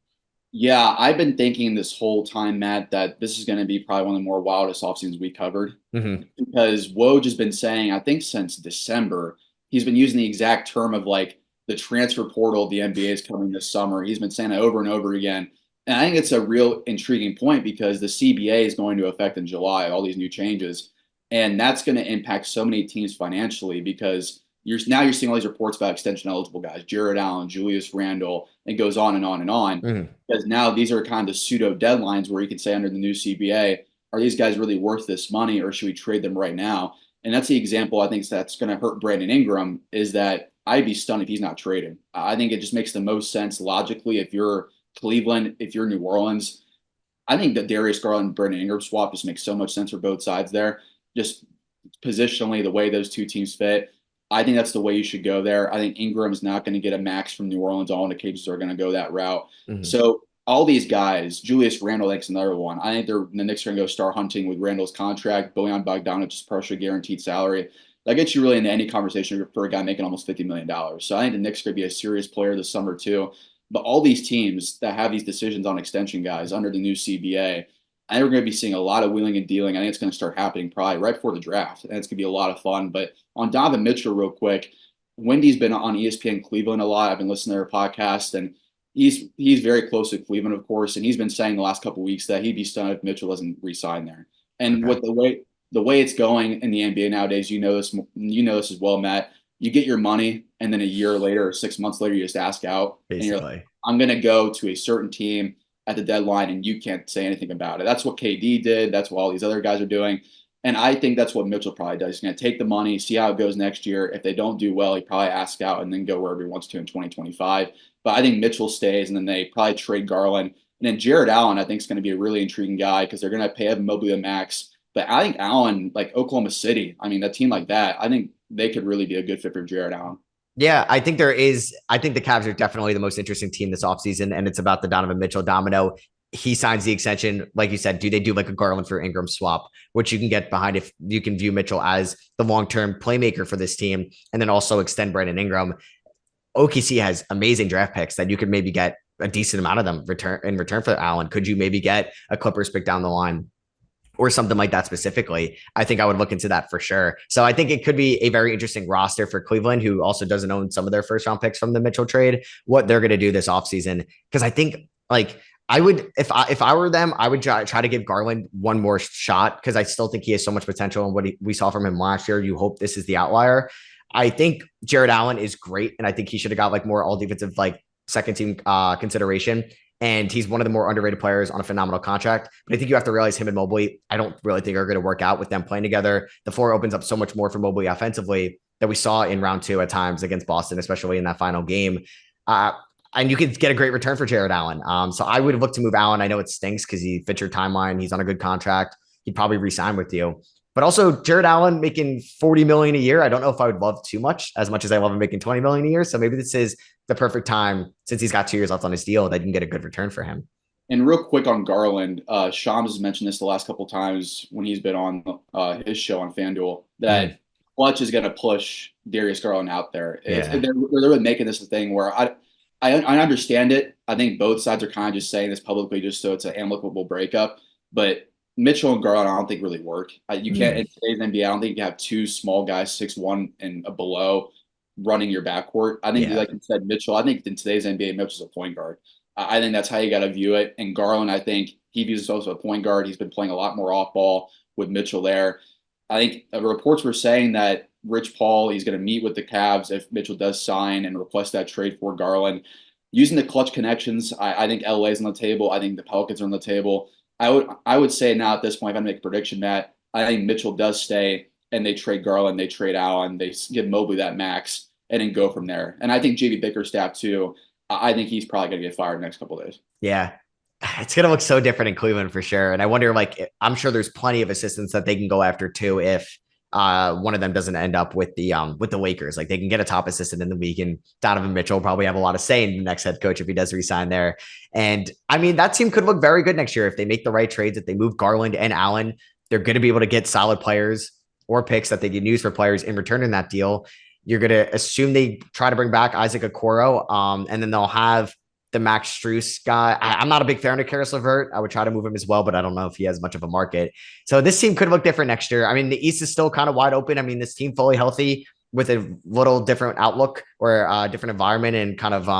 Yeah, I've been thinking this whole time, Matt, that this is going to be probably one of the more wildest offseasons we covered because Woj has been saying, I think since December, he's been using the exact term of like the transfer portal of the NBA is coming this summer. He's been saying that over and over again. And I think it's a real intriguing point because the CBA is going to affect in July, all these new changes. And that's going to impact so many teams financially because you're seeing all these reports about extension eligible guys, Jared Allen, Julius Randle, and goes on and on and on. Mhm. Because now these are kind of pseudo deadlines where you can say under the new CBA, are these guys really worth this money, or should we trade them right now? And that's the example I think that's going to hurt Brandon Ingram is that I'd be stunned if he's not traded. I think it just makes the most sense logically if you're Cleveland, if you're New Orleans. I think that Darius Garland Brandon Ingram swap just makes so much sense for both sides there. Just positionally, the way those two teams fit. I think that's the way you should go there. I think Ingram's not going to get a max from New Orleans. All indications are going to go that route. Mhm. So all these guys, Julius Randle, I think is another one. I think the Knicks are going to go star hunting with Randle's contract. Bojan Bogdanovic's partially guaranteed salary. That gets you really into any conversation for a guy making almost $50 million. So I think the Knicks are going to be a serious player this summer too. But all these teams that have these decisions on extension guys under the new CBA, I think we're going to be seeing a lot of wheeling and dealing. I think it's going to start happening probably right before the draft, and it's going to be a lot of fun. But on Donovan Mitchell, real quick, Wendy's been on ESPN Cleveland a lot. I've been listening to their podcast, and he's very close to Cleveland, of course, and he's been saying the last couple of weeks that he'd be stunned if Mitchell doesn't re-sign there. And Okay. with the way it's going in the NBA nowadays, you know this as well, Matt. You get your money, and then a year later or 6 months later, you just ask out, and you're like, Basically. I'm going to go to a certain team at the deadline, and you can't say anything about it. That's what KD did. That's what all these other guys are doing. And I think that's what Mitchell probably does. He's going to take the money, see how it goes next year. If they don't do well, he probably asks out and then go wherever he wants to in 2025. But I think Mitchell stays, and then they probably trade Garland. And then Jared Allen, I think, is going to be a really intriguing guy because they're going to pay Evan Mobley the max. But I think Allen, like Oklahoma City, I mean, a team like that, I think they could really be a good fit for Jared Allen. Yeah, I think there is. I think the Cavs are definitely the most interesting team this offseason, and it's about the Donovan Mitchell domino. He signs the extension. Like you said, do they do like a Garland for Ingram swap, which you can get behind if you can view Mitchell as the long term playmaker for this team, and then also extend Brandon Ingram. OKC has amazing draft picks that you could maybe get a decent amount of them in return for Allen. Could you maybe get a Clippers pick down the line? Or something like that specifically, I think I would look into that for sure. So I think it could be a very interesting roster for Cleveland, who also doesn't own some of their first round picks from the Mitchell trade, what they're going to do this offseason. Because I think like I would, if I were them, I would try to give Garland one more shot because I still think he has so much potential and what we saw from him last year. You hope this is the outlier. I think Jared Allen is great, and I think he should have got like more all defensive like second team consideration. And he's one of the more underrated players on a phenomenal contract. But I think you have to realize him and Mobley, I don't really think are going to work out with them playing together. The floor opens up so much more for Mobley offensively that we saw in round two at times against Boston, especially in that final game. Uh, and you could get a great return for Jared Allen. So I would look to move Allen. I know it stinks because he fits your timeline. He's on a good contract. He'd probably re-sign with you. But also Jared Allen making 40 million a year. I don't know if I would love too much as I love him making 20 million a year. So maybe this is the perfect time since he's got 2 years left on his deal that you can get a good return for him. And real quick on Garland, Shams has mentioned this the last couple of times when he's been on his show on FanDuel that Clutch is going to push Darius Garland out there. Yeah. They're really making this a thing where I understand it. I think both sides are kind of just saying this publicly just so it's an amicable breakup. But Mitchell and Garland, I don't think really work. You can't in today's NBA. I don't think you can have two small guys, 6'1" and below, running your backcourt. I think, like you said, Mitchell. I think in today's NBA, Mitchell's a point guard. I think that's how you got to view it. And Garland, I think he views himself as a point guard. He's been playing a lot more off ball with Mitchell there. I think reports were saying that Rich Paul, he's going to meet with the Cavs if Mitchell does sign and request that trade for Garland. Using the clutch connections, I think LA is on the table. I think the Pelicans are on the table. I would say now at this point, if I make a prediction, Matt, I think Mitchell does stay and they trade Garland, they trade Allen, they give Mobley that max and then go from there. And I think JB Bickerstaff too. I think he's probably going to get fired next couple of days. Yeah. It's going to look so different in Cleveland for sure. And I wonder, like, I'm sure there's plenty of assistants that they can go after too if one of them doesn't end up with the Lakers. Like they can get a top assistant in the league, and Donovan Mitchell will probably have a lot of say in the next head coach if he does resign there. And I mean, that team could look very good next year if they make the right trades, if they move Garland and Allen. They're going to be able to get solid players or picks that they can use for players in return in that deal. You're going to assume they try to bring back Isaac Okoro, and then they'll have the Max Strus guy. I'm not a big fan of Karis LeVert. I would try to move him as well, but I don't know if he has much of a market. So this team could look different next year. I mean, the East is still kind of wide open. I mean, this team fully healthy with a little different outlook or a different environment and kind of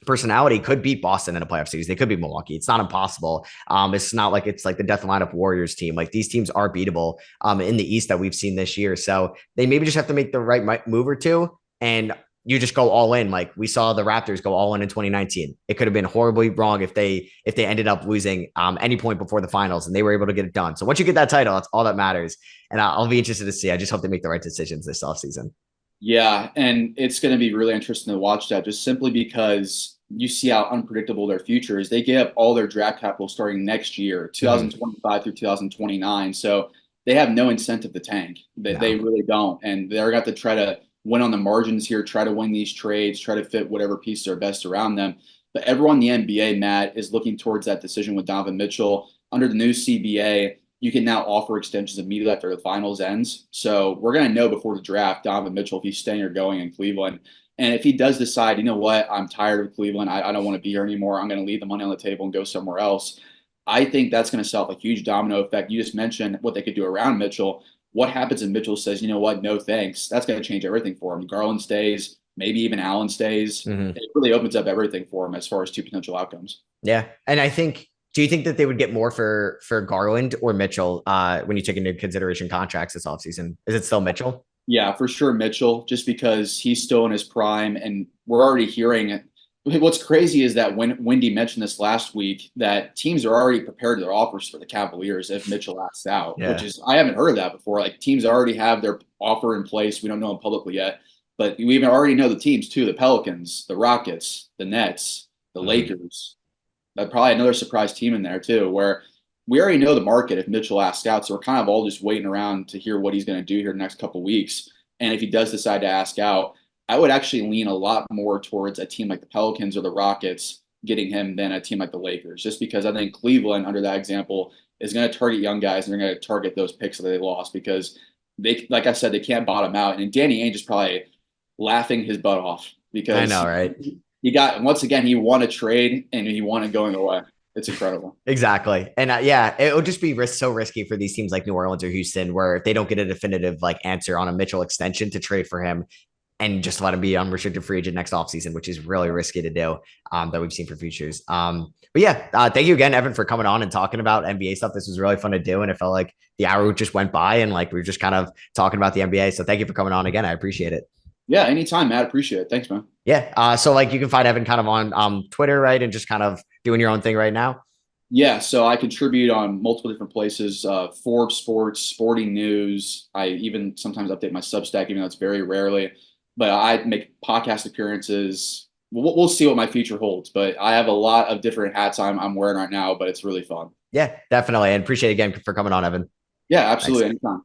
personality could beat Boston in a playoff series. They could beat Milwaukee. It's not impossible. It's not like it's like the death lineup Warriors team. Like these teams are beatable in the East that we've seen this year. So they maybe just have to make the right move or two, and you just go all in. Like we saw the Raptors go all in 2019. It could have been horribly wrong if they ended up losing any point before the finals, and they were able to get it done. So once you get that title, that's all that matters. And I'll be interested to see. I just hope they make the right decisions this offseason. Yeah, and it's going to be really interesting to watch that just simply because you see how unpredictable their future is. They get up all their draft capital starting next year, Mm-hmm. 2025 through 2029. So they have no incentive to tank. They No. really don't. And they're going to have to try to win on the margins here, try to win these trades, try to fit whatever pieces are best around them. But everyone in the NBA, Matt, is looking towards that decision with Donovan Mitchell. Under the new CBA, you can now offer extensions immediately after the finals ends. So we're going to know before the draft, Donovan Mitchell, if he's staying or going in Cleveland. And if he does decide, you know what, I'm tired of Cleveland, I don't want to be here anymore, I'm going to leave the money on the table and go somewhere else. I think that's going to set up a huge domino effect. You just mentioned what they could do around Mitchell. What happens if Mitchell says, you know what, no thanks? That's going to change everything for him. Garland stays, maybe even Allen stays. Mm-hmm. It really opens up everything for him as far as two potential outcomes. Yeah, and I think. Do you think that they would get more for Garland or Mitchell when you take into consideration contracts this offseason? Is it still Mitchell? Yeah, for sure, Mitchell, just because he's still in his prime, and we're already hearing it. What's crazy is that when Wendy mentioned this last week, that teams are already prepared their offers for the Cavaliers if Mitchell asks out, which Yeah. is I haven't heard of that before. Like teams already have their offer in place. We don't know them publicly yet, but we even already know the teams too: the Pelicans, the Rockets, the Nets, the Mm-hmm. Lakers. Probably another surprise team in there too, where we already know the market if Mitchell asks out. So we're kind of all just waiting around to hear what he's going to do here the next couple of weeks. And if he does decide to ask out, I would actually lean a lot more towards a team like the Pelicans or the Rockets getting him than a team like the Lakers, just because I think Cleveland, under that example, is going to target young guys and they're going to target those picks that they lost because they, like I said, they can't bottom out. And Danny Ainge is probably laughing his butt off I because know, right? he got once again he won a trade and he won it going away. It's incredible. Exactly. And yeah, it would just be so risky for these teams like New Orleans or Houston, where if they don't get a definitive like answer on a Mitchell extension to trade for him and just let him be unrestricted free agent next offseason, which is really risky to do that we've seen for futures. But yeah, thank you again, Evan, for coming on and talking about NBA stuff. This was really fun to do. And it felt like the hour just went by and like we were just kind of talking about the NBA. So thank you for coming on again. I appreciate it. Yeah, anytime, Matt. Appreciate it. Thanks, man. Yeah. So like you can find Evan kind of on Twitter, right? And just kind of doing your own thing right now. Yeah, so I contribute on multiple different places, Forbes Sports, Sporting News. I even sometimes update my Substack, even though it's very rarely. But I make podcast appearances. We'll see what my future holds. But I have a lot of different hats I'm wearing right now, but it's really fun. Yeah, definitely. And appreciate it again for coming on, Evan. Yeah, Thanks. absolutely. Anytime.